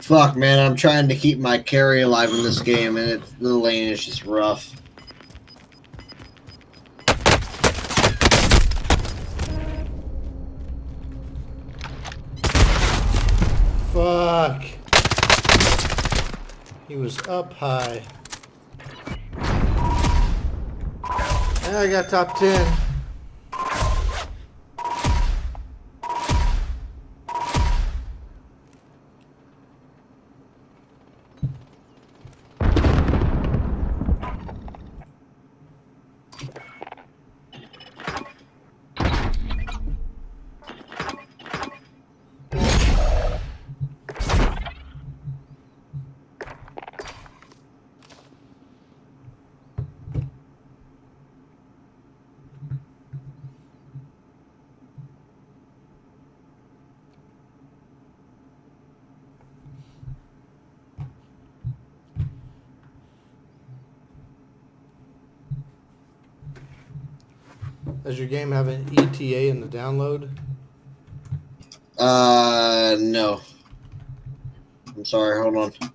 Fuck, man, I'm trying to keep my carry alive in this game, and the lane is just rough. Fuck. He was up high. And I got top 10. Does your game have an ETA in the download? No. I'm sorry, hold on.